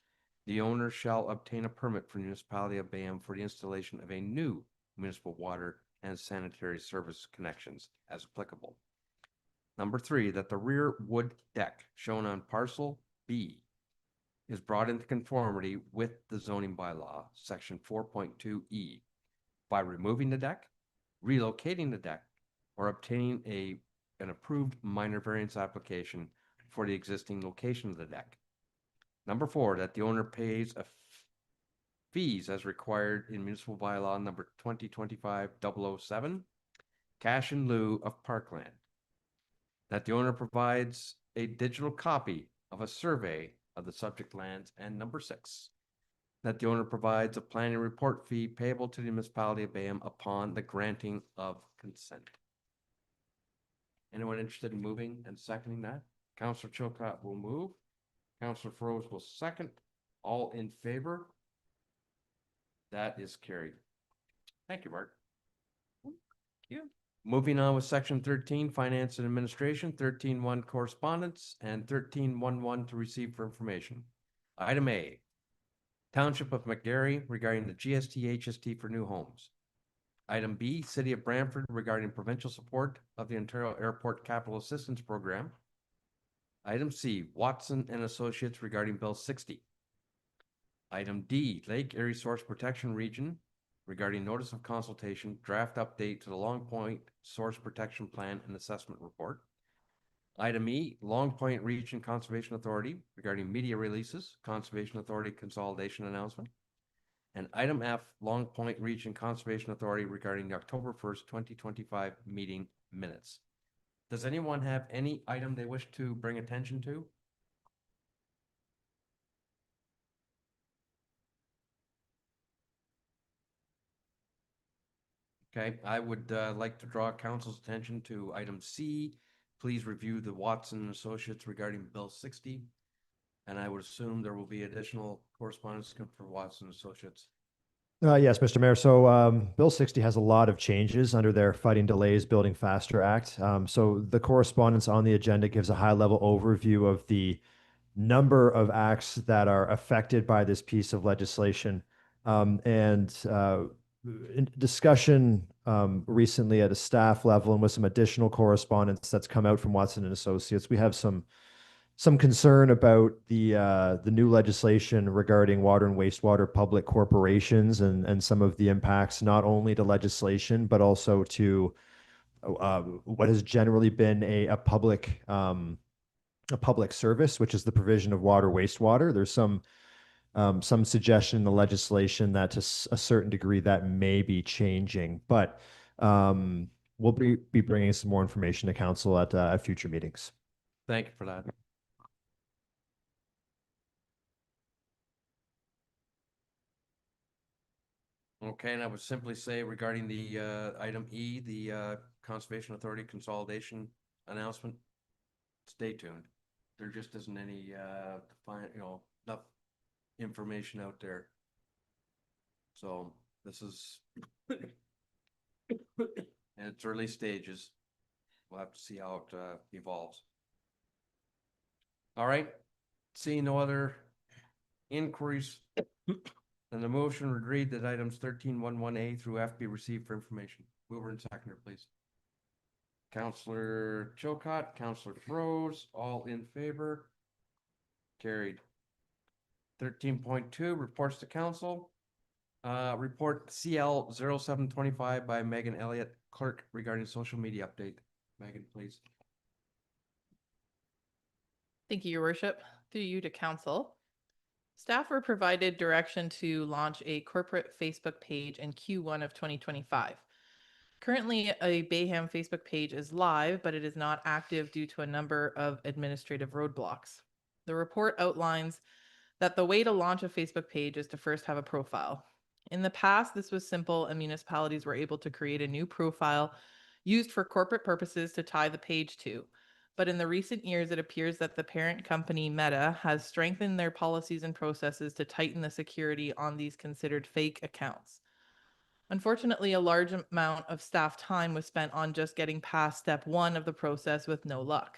the owner shall obtain a permit from the municipality of Bayham for the installation of a new municipal water and sanitary service connections as applicable. Number three, that the rear wood deck shown on parcel B is brought into conformity with the zoning bylaw, section 4.2E, by removing the deck, relocating the deck, or obtaining an approved minor variance application for the existing location of the deck. Number four, that the owner pays fees as required in municipal bylaw number 2025-007, cash in lieu of parkland. That the owner provides a digital copy of a survey of the subject lands. And number six, that the owner provides a planning report fee payable to the municipality of Bayham upon the granting of consent. Anyone interested in moving and seconding that? Councillor Chilcott will move. Councillor Froese will second. All in favor? That is carried. Thank you, Mark. Thank you. Moving on with section 13, finance and administration, 13.1 correspondence, and 13.11 to receive for information. Item A, Township of McGarry regarding the GST HST for new homes. Item B, City of Brantford regarding provincial support of the Ontario Airport Capital Assistance Program. Item C, Watson and Associates regarding Bill 60. Item D, Lake Erie Source Protection Region regarding notice of consultation, draft update to the Long Point Source Protection Plan and Assessment Report. Item E, Long Point Region Conservation Authority regarding media releases, Conservation Authority consolidation announcement. And item F, Long Point Region Conservation Authority regarding the October 1st, 2025 meeting minutes. Does anyone have any item they wish to bring attention to? Okay, I would like to draw council's attention to item C. Please review the Watson and Associates regarding Bill 60. And I would assume there will be additional correspondence for Watson and Associates. Yes, Mr. Mayor. So Bill 60 has a lot of changes under their Fighting Delays, Building Faster Act. So the correspondence on the agenda gives a high-level overview of the number of acts that are affected by this piece of legislation. discussion recently at a staff level and with some additional correspondence that's come out from Watson and Associates, we have some concern about the new legislation regarding water and wastewater public corporations and some of the impacts not only to legislation but also to what has generally been a public service, which is the provision of water wastewater. There's some suggestion in the legislation that to a certain degree that may be changing, but we'll be bringing some more information to council at future meetings. Thank you for that. Okay, and I would simply say regarding the item E, the Conservation Authority consolidation announcement, stay tuned. There just isn't any enough information out there. So this is and it's early stages. We'll have to see how it evolves. All right, seeing no other inquiries, then the motion would read that items 13.11A through F be received for information. Mover and seconder, please. Councillor Chilcott, Councillor Froese, all in favor. Carried. 13.2, reports to council. Report CL 0725 by Megan Elliott, clerk, regarding social media update. Megan, please. Thank you, Your Worship. Through you to council. Staff were provided direction to launch a corporate Facebook page in Q1 of 2025. Currently, a Bayham Facebook page is live, but it is not active due to a number of administrative roadblocks. The report outlines that the way to launch a Facebook page is to first have a profile. In the past, this was simple and municipalities were able to create a new profile used for corporate purposes to tie the page to. But in the recent years, it appears that the parent company, Meta, has strengthened their policies and processes to tighten the security on these considered fake accounts. Unfortunately, a large amount of staff time was spent on just getting past step 1 of the process with no luck.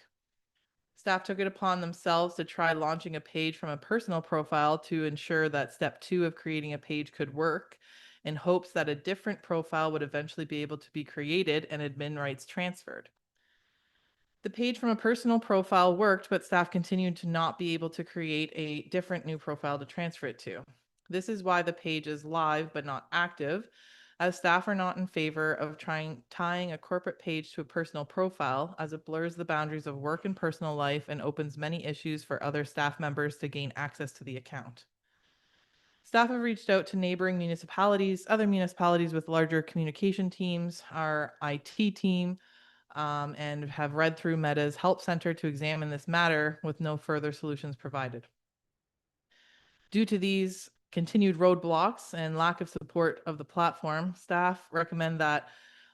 Staff took it upon themselves to try launching a page from a personal profile to ensure that step 2 of creating a page could work, in hopes that a different profile would eventually be able to be created and admin rights transferred. The page from a personal profile worked, but staff continued to not be able to create a different new profile to transfer it to. This is why the page is live but not active, as staff are not in favor of tying a corporate page to a personal profile, as it blurs the boundaries of work and personal life and opens many issues for other staff members to gain access to the account. Staff have reached out to neighboring municipalities, other municipalities with larger communication teams, our IT team, and have read through Meta's help center to examine this matter with no further solutions provided. Due to these continued roadblocks and lack of support of the platform, staff recommend that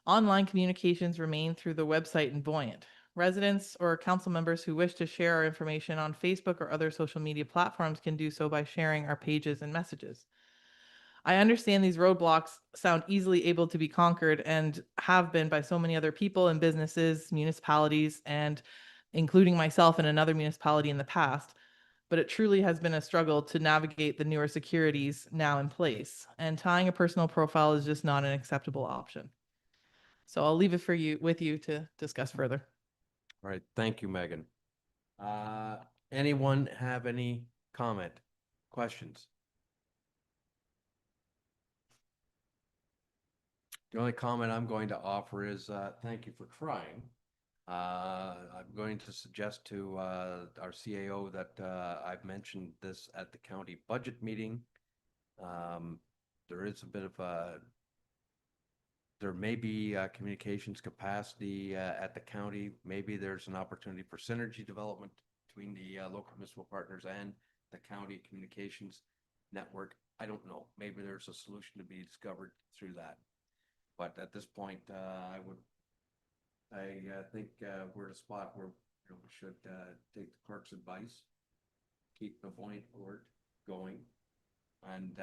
online communications remain through the website and Buoyant. Residents or council members who wish to share our information on Facebook or other social media platforms can do so by sharing our pages and messages. I understand these roadblocks sound easily able to be conquered and have been by so many other people and businesses, municipalities, and including myself in another municipality in the past. But it truly has been a struggle to navigate the newer securities now in place. And tying a personal profile is just not an acceptable option. So I'll leave it with you to discuss further. All right, thank you, Megan. Anyone have any comment, questions? The only comment I'm going to offer is thank you for trying. I'm going to suggest to our CAO that I've mentioned this at the county budget meeting. There is a bit of there may be communications capacity at the county. Maybe there's an opportunity for synergy development between the local municipal partners and the county communications network. I don't know. Maybe there's a solution to be discovered through that. But at this point, I think we're at a spot where we should take the clerk's advice, keep the Buoyant board going, and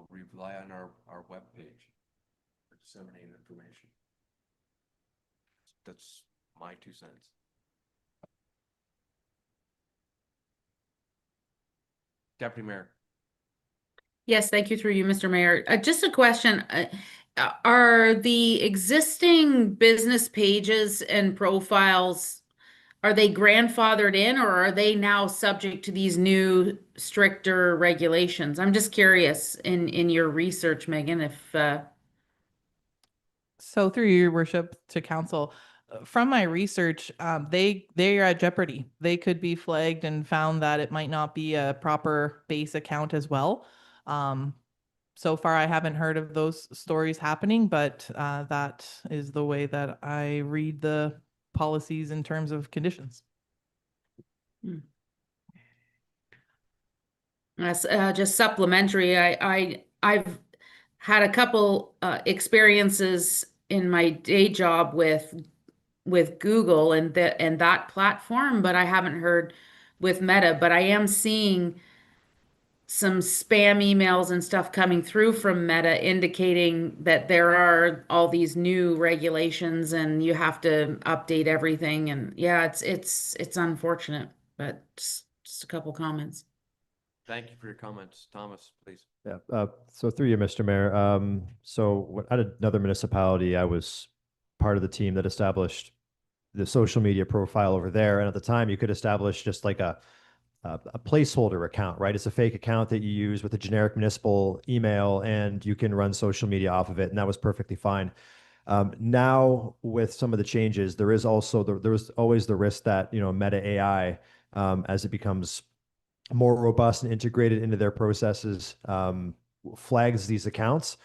rely on our webpage for disseminating information. That's my 2 cents. Deputy Mayor. Yes, thank you through you, Mr. Mayor. Just a question. Are the existing business pages and profiles, are they grandfathered in or are they now subject to these new stricter regulations? I'm just curious in your research, Megan, if So through your worship to council, from my research, they are at jeopardy. They could be flagged and found that it might not be a proper base account as well. So far, I haven't heard of those stories happening, but that is the way that I read the policies in terms of conditions. That's just supplementary. I've had a couple experiences in my day job with Google and that platform, but I haven't heard with Meta. But I am seeing some spam emails and stuff coming through from Meta indicating that there are all these new regulations and you have to update everything. And yeah, it's unfortunate, but just a couple comments. Thank you for your comments. Thomas, please. Yeah, so through you, Mr. Mayor. At another municipality, I was part of the team that established the social media profile over there. And at the time, you could establish just like a placeholder account, right? It's a fake account that you use with a generic municipal email, and you can run social media off of it, and that was perfectly fine. Now, with some of the changes, there is also there was always the risk that Meta AI, as it becomes more robust and integrated into their processes, flags these accounts.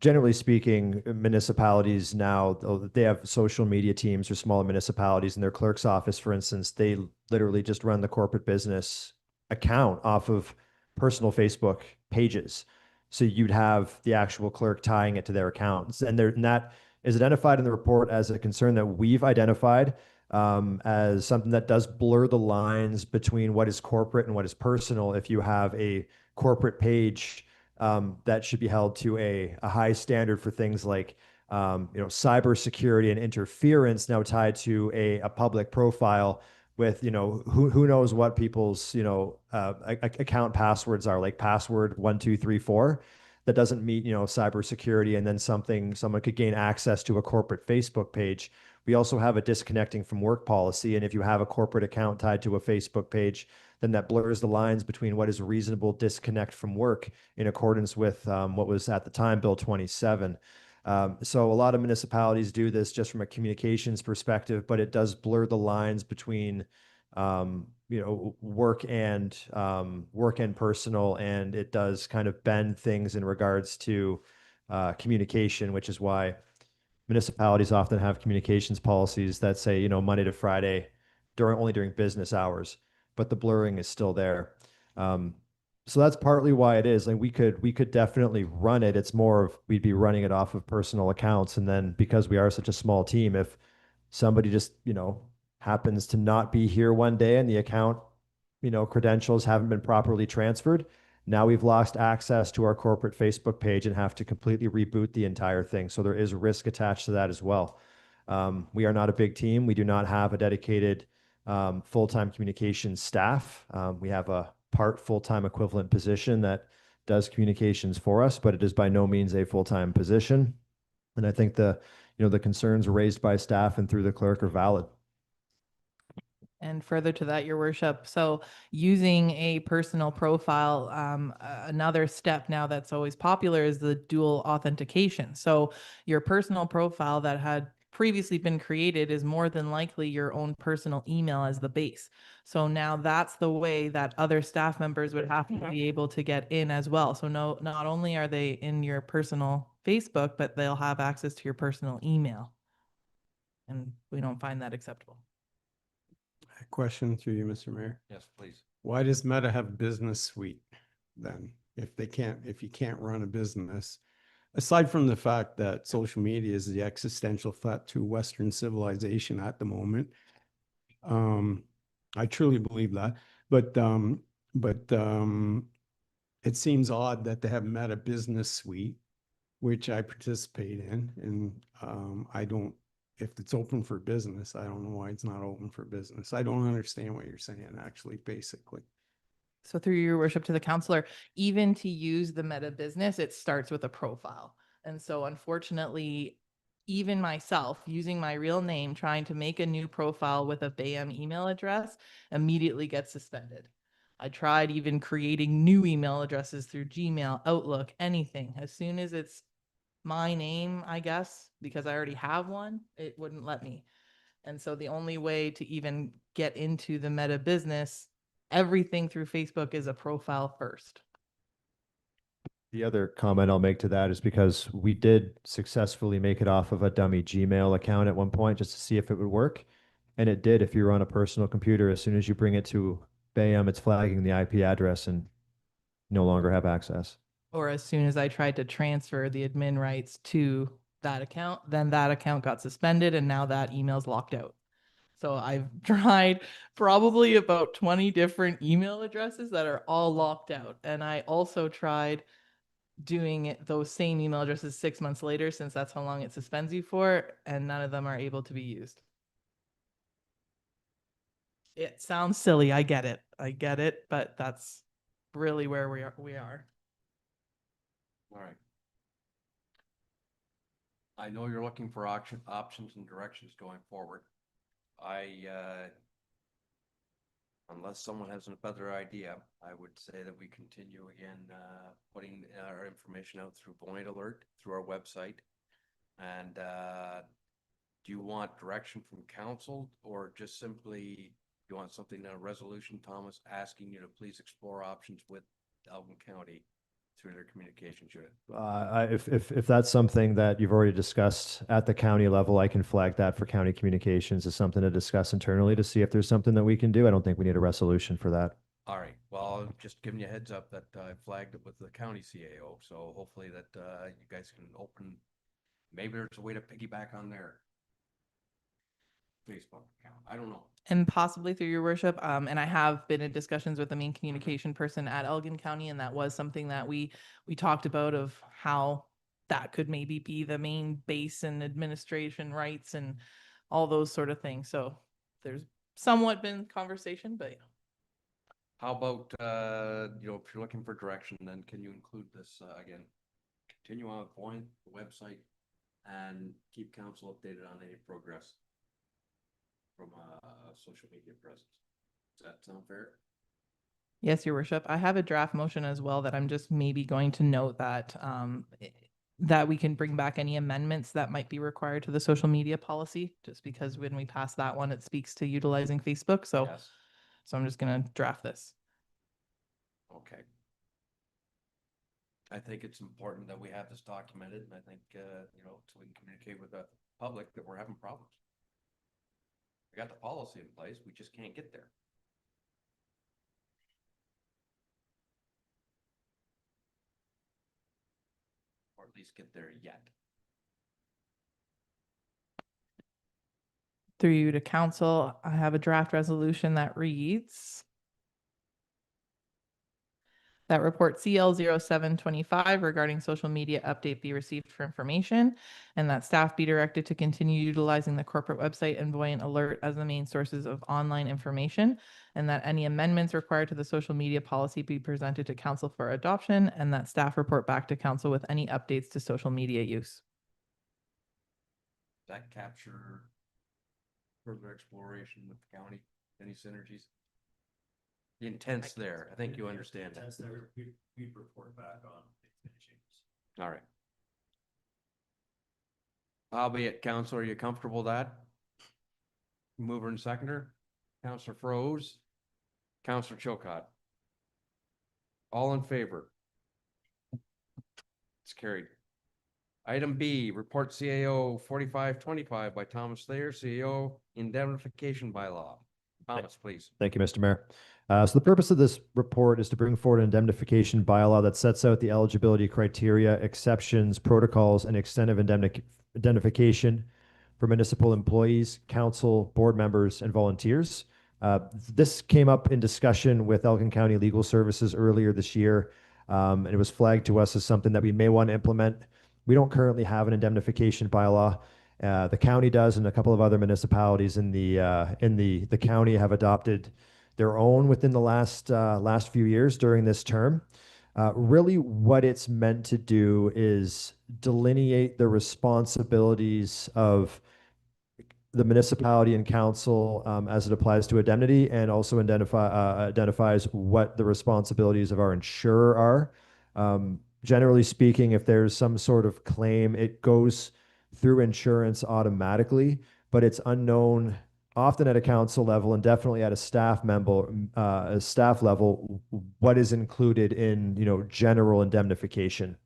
Generally speaking, municipalities now, they have social media teams or smaller municipalities in their clerk's office, for instance, they literally just run the corporate business account off of personal Facebook pages. So you'd have the actual clerk tying it to their accounts. And that is identified in the report as a concern that we've identified as something that does blur the lines between what is corporate and what is personal. If you have a corporate page, that should be held to a high standard for things like cybersecurity and interference, now tied to a public profile with who knows what people's account passwords are, like password 1234, that doesn't meet cybersecurity, and then someone could gain access to a corporate Facebook page. We also have a disconnecting from work policy, and if you have a corporate account tied to a Facebook page, then that blurs the lines between what is a reasonable disconnect from work in accordance with what was at the time Bill 27. So a lot of municipalities do this just from a communications perspective, but it does blur the lines between work and personal, and it does kind of bend things in regards to communication, which is why municipalities often have communications policies that say, Monday to Friday only during business hours, but the blurring is still there. So that's partly why it is. Like we could definitely run it. It's more of we'd be running it off of personal accounts. And then because we are such a small team, if somebody just, happens to not be here one day and the account, credentials haven't been properly transferred, now we've lost access to our corporate Facebook page and have to completely reboot the entire thing. So there is risk attached to that as well. We are not a big team. We do not have a dedicated full-time communications staff. We have a part full-time equivalent position that does communications for us, but it is by no means a full-time position. And I think the concerns raised by staff and through the clerk are valid. And further to that, your worship, so using a personal profile, another step now that's always popular is the dual authentication. So your personal profile that had previously been created is more than likely your own personal email as the base. So now that's the way that other staff members would have to be able to get in as well. So not only are they in your personal Facebook, but they'll have access to your personal email. And we don't find that acceptable. A question through you, Mr. Mayor. Yes, please. Why does Meta have business suite then? If you can't run a business, aside from the fact that social media is the existential threat to Western civilization at the moment. I truly believe that, but it seems odd that they have Meta Business Suite, which I participate in, and I don't. If it's open for business, I don't know why it's not open for business. I don't understand what you're saying, actually, basically. So through your worship to the counselor, even to use the Meta Business, it starts with a profile. And so unfortunately, even myself using my real name, trying to make a new profile with a BAM email address immediately gets suspended. I tried even creating new email addresses through Gmail, Outlook, anything. As soon as it's my name, I guess, because I already have one, it wouldn't let me. And so the only way to even get into the Meta Business, everything through Facebook is a profile first. The other comment I'll make to that is because we did successfully make it off of a dummy Gmail account at one point just to see if it would work. And it did. If you're on a personal computer, as soon as you bring it to BAM, it's flagging the IP address and no longer have access. Or as soon as I tried to transfer the admin rights to that account, then that account got suspended and now that email's locked out. So I've tried probably about 20 different email addresses that are all locked out. And I also tried doing those same email addresses 6 months later, since that's how long it suspends you for, and none of them are able to be used. It sounds silly. I get it, but that's really where we are. All right. I know you're looking for options and directions going forward. Unless someone has a better idea, I would say that we continue again, putting our information out through Point Alert, through our website. And do you want direction from council or just simply, you want something in a resolution, Thomas, asking you to please explore options with Elgin County through their communications unit? If that's something that you've already discussed at the county level, I can flag that for county communications as something to discuss internally to see if there's something that we can do. I don't think we need a resolution for that. All right, well, I'm just giving you a heads up that I flagged it with the county CAO, so hopefully that you guys can open, maybe there's a way to piggyback on their Facebook account. I don't know. And possibly through your worship. And I have been in discussions with the main communication person at Elgin County, and that was something that we talked about, of how that could maybe be the main base and administration rights and all those sort of things. So there's somewhat been conversation, but How about, you know, if you're looking for direction, then can you include this, again, continue on with Point, the website, and keep council updated on any progress from social media presence. Does that sound fair? yes, your worship. I have a draft motion as well that I'm just maybe going to note that that we can bring back any amendments that might be required to the social media policy, just because when we pass that one, it speaks to utilizing Facebook. So, Yes. so I'm just going to draft this. Okay. I think it's important that we have this documented, and I think, you know, so we can communicate with the public that we're having problems. We got the policy in place, we just can't get there. Or at least get there yet. Through you to council, I have a draft resolution that reads that report CL 0725 regarding social media update be received for information, and that staff be directed to continue utilizing the corporate website and Voyant Alert as the main sources of online information, and that any amendments required to the social media policy be presented to council for adoption, and that staff report back to council with any updates to social media use. Does that capture further exploration with the county, any synergies? The intent's there. I think you understand that. We report back on changes. All right. I'll be at council. Are you comfortable with that? Mover and seconder, Councillor Froze, Councillor Chilcott. All in favor? It's carried. Item B, report CAO 4525 by Thomas Thayer, CAO indemnification bylaw. Thomas, please. Thank you, Mr. Mayor. So the purpose of this report is to bring forward an indemnification bylaw that sets out the eligibility criteria, exceptions, protocols, and extent of indemnification for municipal employees, council, board members, and volunteers. This came up in discussion with Elgin County Legal Services earlier this year, and it was flagged to us as something that we may want to implement. We don't currently have an indemnification bylaw. The county does, and a couple of other municipalities in the county have adopted their own within the last few years during this term. Really, what it's meant to do is delineate the responsibilities of the municipality and council as it applies to indemnity, and also identifies what the responsibilities of our insurer are. Generally speaking, if there's some sort of claim, it goes through insurance automatically, but it's unknown often at a council level and definitely at a staff level what is included in general indemnification.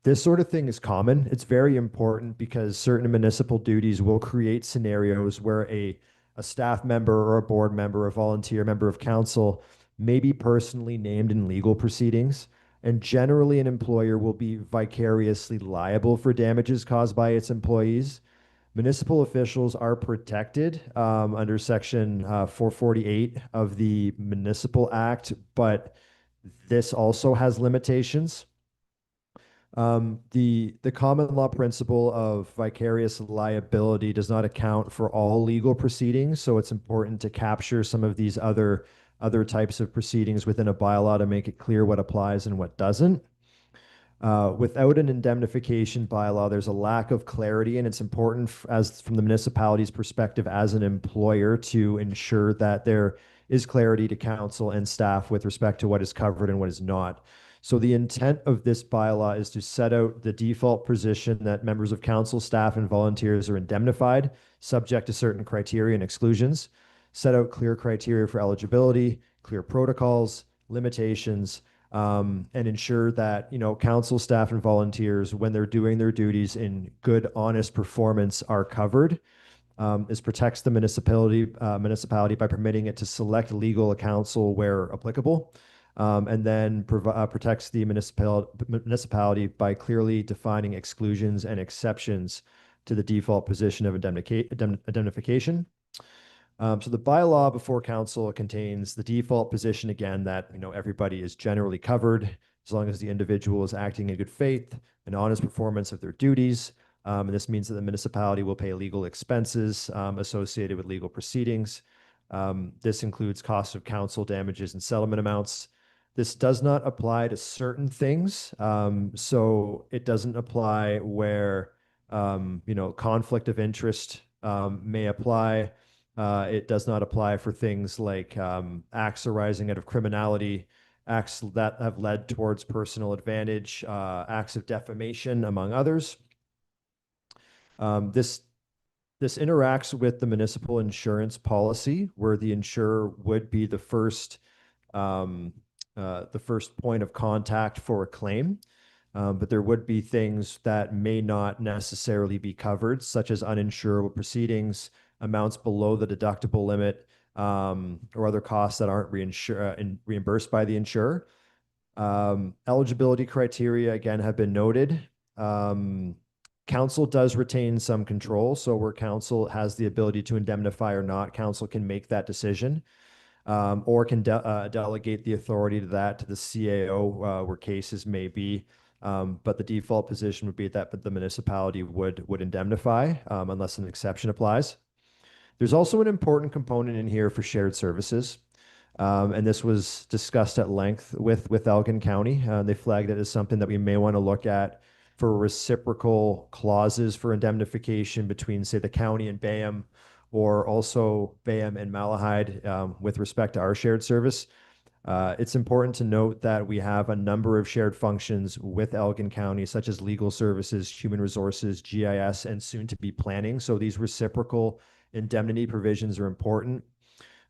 This sort of thing is common. It's very important because certain municipal duties will create scenarios where a staff member or a board member, a volunteer member of council may be personally named in legal proceedings. And generally, an employer will be vicariously liable for damages caused by its employees. Municipal officials are protected under Section 448 of the Municipal Act, but this also has limitations. The common law principle of vicarious liability does not account for all legal proceedings, so it's important to capture some of these other types of proceedings within a bylaw to make it clear what applies and what doesn't. Without an indemnification bylaw, there's a lack of clarity, and it's important as from the municipality's perspective as an employer to ensure that there is clarity to council and staff with respect to what is covered and what is not. So the intent of this bylaw is to set out the default position that members of council, staff, and volunteers are indemnified, subject to certain criteria and exclusions, set out clear criteria for eligibility, clear protocols, limitations, and ensure that council, staff, and volunteers, when they're doing their duties in good, honest performance, are covered. This protects the municipality by permitting it to select legal counsel where applicable. And then protects the municipality by clearly defining exclusions and exceptions to the default position of indemnification. So the bylaw before council contains the default position, again, that everybody is generally covered as long as the individual is acting in good faith and honest performance of their duties. And this means that the municipality will pay legal expenses associated with legal proceedings. This includes costs of counsel, damages, and settlement amounts. This does not apply to certain things. So it doesn't apply where, conflict of interest may apply. It does not apply for things like acts arising out of criminality, acts that have led towards personal advantage, acts of defamation, among others. This interacts with the municipal insurance policy, where the insurer would be the first point of contact for a claim. But there would be things that may not necessarily be covered, such as uninsurable proceedings, amounts below the deductible limit, or other costs that aren't reimbursed by the insurer. Eligibility criteria, again, have been noted. Council does retain some control, so where council has the ability to indemnify or not, council can make that decision. Or can delegate the authority to the CAO where cases may be. But the default position would be that the municipality would indemnify unless an exception applies. There's also an important component in here for shared services. And this was discussed at length with Elgin County. They flagged it as something that we may want to look at for reciprocal clauses for indemnification between, say, the county and Bayham, or also Bayham and Malahide with respect to our shared service. It's important to note that we have a number of shared functions with Elgin County, such as legal services, human resources, GIS, and soon to be planning. So these reciprocal indemnity provisions are important.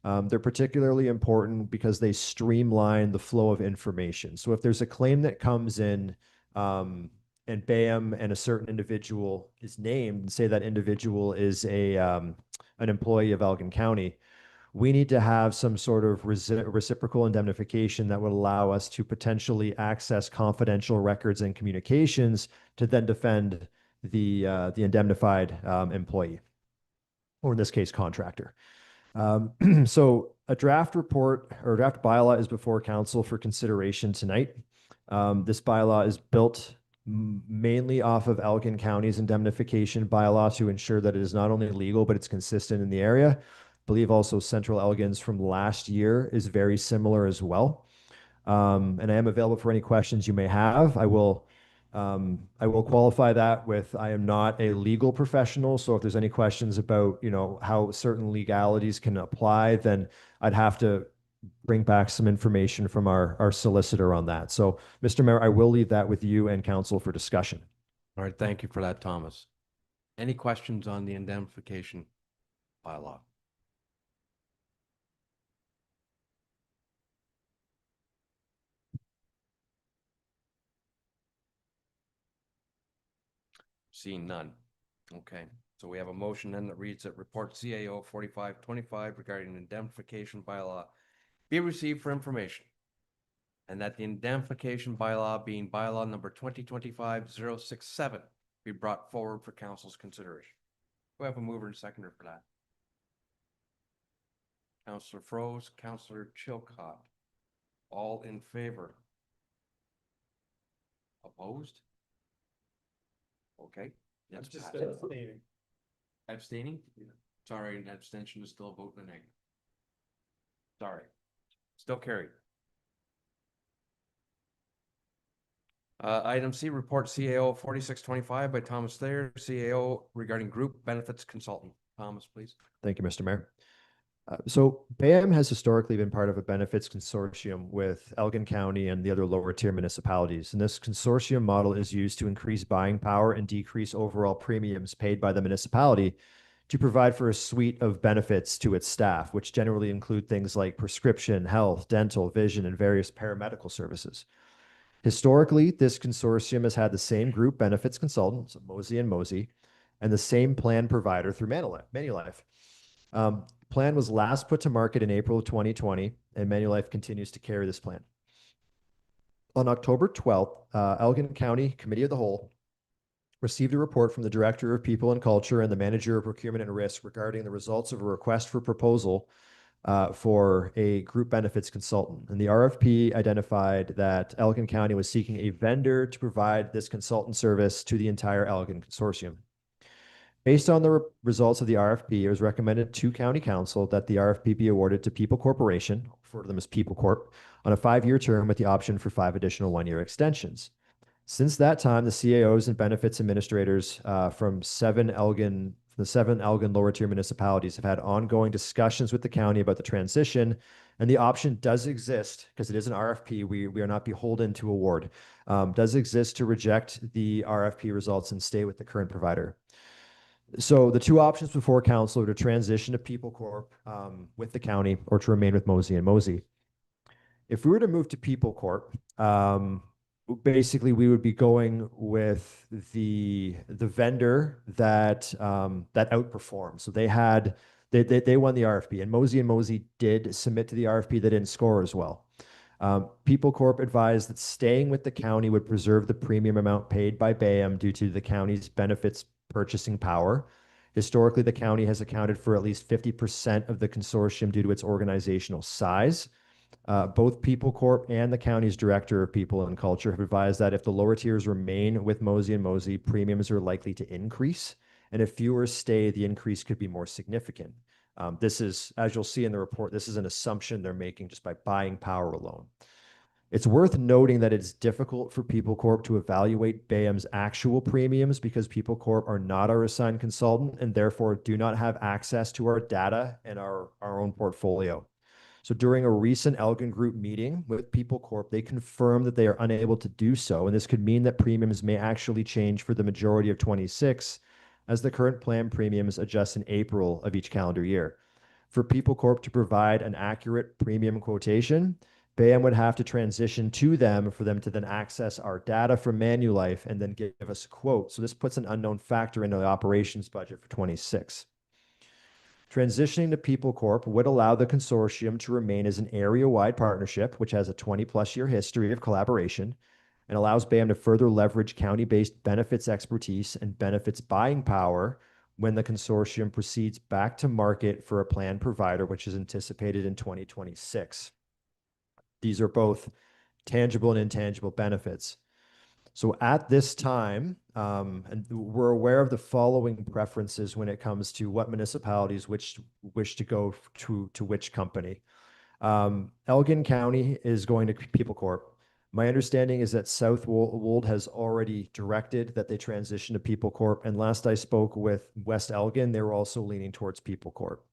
They're particularly important because they streamline the flow of information. So if there's a claim that comes in and Bayham and a certain individual is named, and say that individual is an employee of Elgin County, we need to have some sort of reciprocal indemnification that would allow us to potentially access confidential records and communications to then defend the indemnified employee, or in this case, contractor. So a draft report or draft bylaw is before council for consideration tonight. This bylaw is built mainly off of Elgin County's indemnification bylaw to ensure that it is not only legal, but it's consistent in the area. believe also Central Elgin's from last year is very similar as well. And I am available for any questions you may have. I will qualify that with, I am not a legal professional. So if there's any questions about, how certain legalities can apply, then I'd have to bring back some information from our solicitor on that. So, Mr. Mayor, I will leave that with you and council for discussion. All right, thank you for that, Thomas. Any questions on the indemnification bylaw? Seeing none. Okay, so we have a motion then that reads that report CAO 4525 regarding indemnification bylaw be received for information, and that the indemnification bylaw being bylaw number 2025-067 be brought forward for council's consideration. Do I have a mover and seconder for that? Councillor Froese, Councillor Chilcott, all in favor? Opposed? Okay. That's passed. Abstaining? Sorry, an abstention is still a vote in the negative. Sorry. Still carried. Item C, report CAO 4625 by Thomas Thayer, CAO regarding group benefits consultant. Thomas, please. Thank you, Mr. Mayor. So BAM has historically been part of a benefits consortium with Elgin County and the other lower tier municipalities. And this consortium model is used to increase buying power and decrease overall premiums paid by the municipality to provide for a suite of benefits to its staff, which generally include things like prescription, health, dental, vision, and various paramedical services. Historically, this consortium has had the same group benefits consultant, so Mosey and Mosey, and the same plan provider through Manulife. Plan was last put to market in April of 2020, and Manulife continues to carry this plan. On October 12th, Elgin County Committee of the Whole received a report from the Director of People and Culture and the Manager of Procurement and Risk regarding the results of a request for proposal for a group benefits consultant. And the RFP identified that Elgin County was seeking a vendor to provide this consultant service to the entire Elgin Consortium. Based on the results of the RFP, it was recommended to County Council that the RFP be awarded to People Corporation, refer to them as People Corp, on a 5-year term with the option for 5 additional 1-year extensions. Since that time, the CAOs and benefits administrators from the 7 Elgin lower tier municipalities have had ongoing discussions with the county about the transition, and the option does exist, because it is an RFP, we are not beholden to award, does exist to reject the RFP results and stay with the current provider. So the two options before council are to transition to People Corp with the county, or to remain with Mosey and Mosey. If we were to move to People Corp, basically we would be going with the vendor that that outperformed. So they won the RFP, and Mosey did submit to the RFP. They didn't score as well. People Corp advised that staying with the county would preserve the premium amount paid by BAM due to the county's benefits purchasing power. Historically, the county has accounted for at least 50% of the consortium due to its organizational size. Both People Corp and the county's Director of People and Culture have advised that if the lower tiers remain with Mosey and Mosey, premiums are likely to increase. And if fewer stay, the increase could be more significant. This is, as you'll see in the report, this is an assumption they're making just by buying power alone. It's worth noting that it's difficult for People Corp to evaluate BAM's actual premiums because People Corp are not our assigned consultant and therefore do not have access to our data and our own portfolio. So during a recent Elgin Group meeting with People Corp, they confirmed that they are unable to do so, and this could mean that premiums may actually change for the majority of 26, as the current plan premiums adjust in April of each calendar year. For People Corp to provide an accurate premium quotation, BAM would have to transition to them for them to then access our data from Manulife and then give us a quote. So this puts an unknown factor into the operations budget for 26. Transitioning to People Corp would allow the consortium to remain as an area-wide partnership, which has a 20-plus-year history of collaboration, and allows BAM to further leverage county-based benefits expertise and benefits buying power when the consortium proceeds back to market for a plan provider, which is anticipated in 2026. These are both tangible and intangible benefits. So at this time, and we're aware of the following preferences when it comes to what municipalities which wish to go to which company. Elgin County is going to People Corp. My understanding is that South Wold has already directed that they transition to People Corp. And last I spoke with West Elgin, they were also leaning towards People Corp.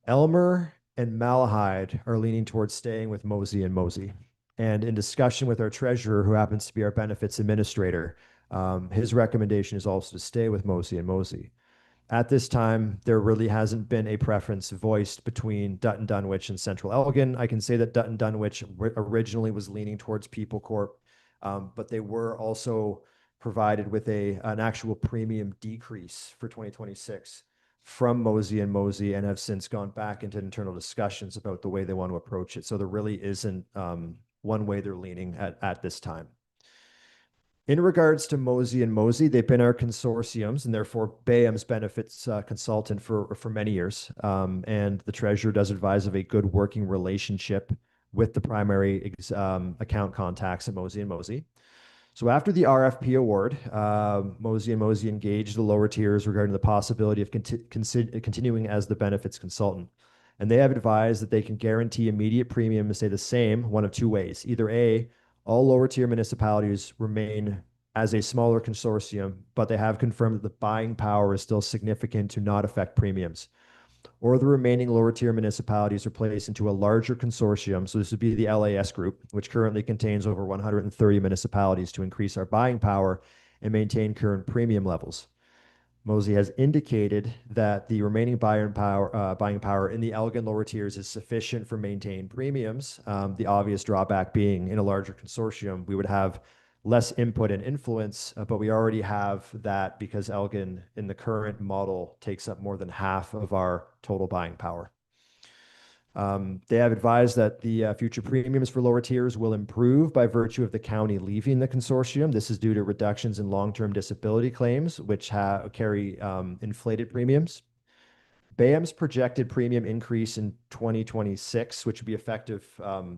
Elmer and Malahide are leaning towards staying with Mosey and Mosey. And in discussion with our treasurer, who happens to be our benefits administrator, his recommendation is also to stay with Mosey and Mosey. At this time, there really hasn't been a preference voiced between Dutton Dunwich and Central Elgin. I can say that Dutton Dunwich originally was leaning towards People Corp, but they were also provided with an actual premium decrease for 2026 from Mosey and Mosey, and have since gone back into internal discussions about the way they want to approach it. So there really isn't one way they're leaning at this time. In regards to Mosey and Mosey, they've been our consortiums and therefore BAM's benefits consultant for many years. And the treasurer does advise of a good working relationship with the primary account contacts at Mosey and Mosey. So after the RFP award, Mosey and Mosey engaged the lower tiers regarding the possibility of continuing as the benefits consultant. And they have advised that they can guarantee immediate premium to stay the same one of two ways. Either A, all lower tier municipalities remain as a smaller consortium, but they have confirmed that the buying power is still significant to not affect premiums. Or the remaining lower tier municipalities are placed into a larger consortium. So this would be the LAS group, which currently contains over 130 municipalities, to increase our buying power and maintain current premium levels. Mosey has indicated that the remaining buying power in the Elgin lower tiers is sufficient for maintained premiums. The obvious drawback being in a larger consortium, we would have less input and influence, but we already have that because Elgin in the current model takes up more than half of our total buying power. They have advised that the future premiums for lower tiers will improve by virtue of the county leaving the consortium. This is due to reductions in long-term disability claims, which carry inflated premiums. BAM's projected premium increase in 2026, which would be effective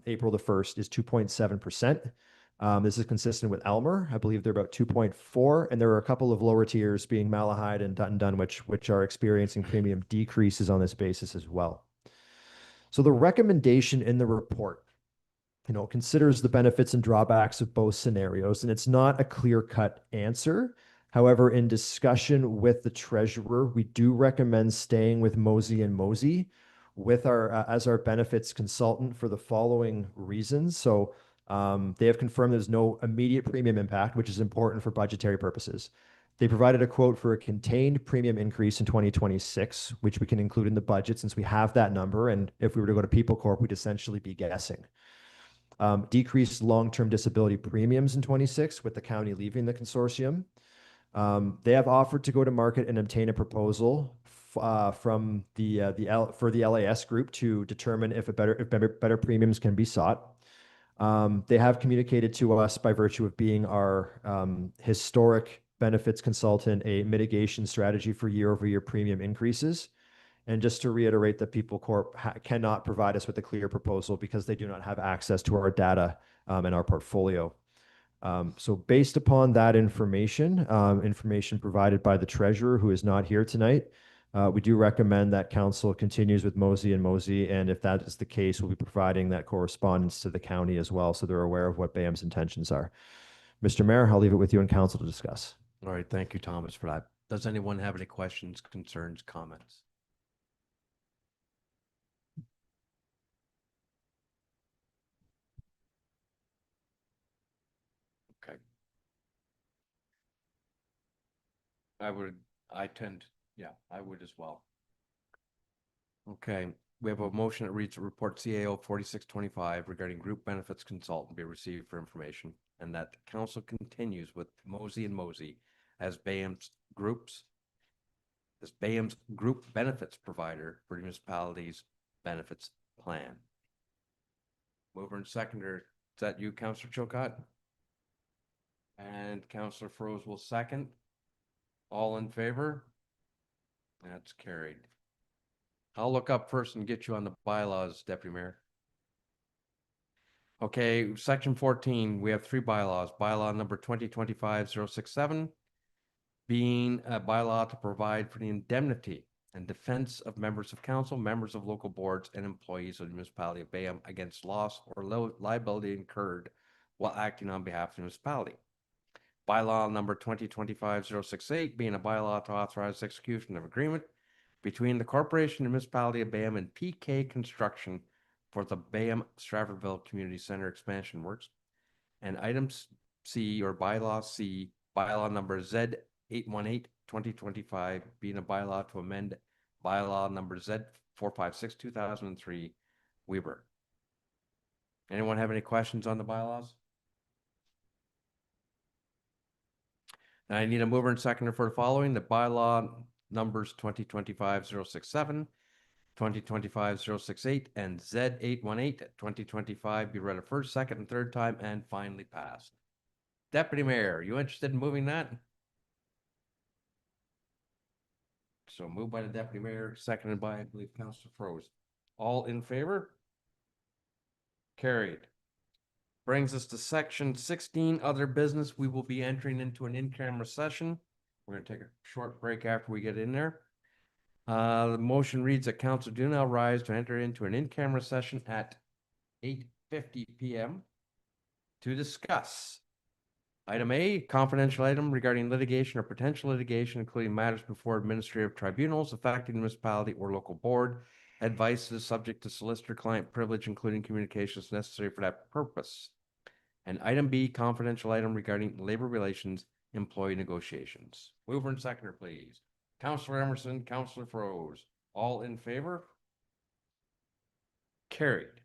April the 1st, is 2.7%. This is consistent with Elmer. I believe they're about 2.4, and there are a couple of lower tiers being Malahide and Dutton Dunwich, which are experiencing premium decreases on this basis as well. So the recommendation in the report, considers the benefits and drawbacks of both scenarios, and it's not a clear-cut answer. However, in discussion with the treasurer, we do recommend staying with Mosey and Mosey as our benefits consultant for the following reasons. So they have confirmed there's no immediate premium impact, which is important for budgetary purposes. They provided a quote for a contained premium increase in 2026, which we can include in the budget since we have that number. And if we were to go to People Corp, we'd essentially be guessing. Decreased long-term disability premiums in 26 with the county leaving the consortium. They have offered to go to market and obtain a proposal from for the LAS group to determine if better premiums can be sought. They have communicated to us by virtue of being our historic benefits consultant a mitigation strategy for year-over-year premium increases. And just to reiterate that People Corp cannot provide us with a clear proposal because they do not have access to our data and our portfolio. So based upon that information provided by the treasurer, who is not here tonight, we do recommend that council continues with Mosey and Mosey. And if that is the case, we'll be providing that correspondence to the county as well, so they're aware of what BAM's intentions are. Mr. Mayor, I'll leave it with you and council to discuss. All right, thank you, Thomas, for that. Does anyone have any questions, concerns, comments? Okay. I would as well. Okay, we have a motion that reads report CAO 4625 regarding group benefits consultant be received for information, and that the council continues with Mosey and Mosey as BAM's group benefits provider for municipalities' benefits plan. Mover and seconder, is that you, Councillor Chilcott? And Councillor Froese will second. All in favor? That's carried. I'll look up first and get you on the bylaws, Deputy Mayor. Okay, section 14, we have three bylaws. Bylaw number 2025-067, being a bylaw to provide for the indemnity and defense of members of council, members of local boards, and employees of the municipality of Bayham against loss or liability incurred while acting on behalf of the municipality. Bylaw number 2025-068, being a bylaw to authorize execution of agreement between the corporation and municipality of Bayham and PK Construction for the Bayham Stratfordville Community Center expansion works. And item C, or bylaw C, bylaw number Z818 2025, being a bylaw to amend bylaw number Z456 2003, Weber. Anyone have any questions on the bylaws? Now I need a mover and seconder for the following: the bylaw numbers 2025-067, 2025-068, and Z818 2025 be read a first, second, and third time and finally passed. Deputy Mayor, are you interested in moving that? So moved by the Deputy Mayor, seconded by, I believe, Councilor Froese. All in favor? Carried. Brings us to section 16, other business. We will be entering into an in-camera session. We're going to take a short break after we get in there. The motion reads that council do now rise to enter into an in-camera session at 8:50 p.m. to discuss item A, confidential item regarding litigation or potential litigation, including matters before administrative tribunals affecting the municipality or local board. Advice is subject to solicitor-client privilege, including communications necessary for that purpose. And item B, confidential item regarding labor relations, employee negotiations. Mover and seconder, please. Councilor Emerson, Councilor Froese, all in favor? Carried.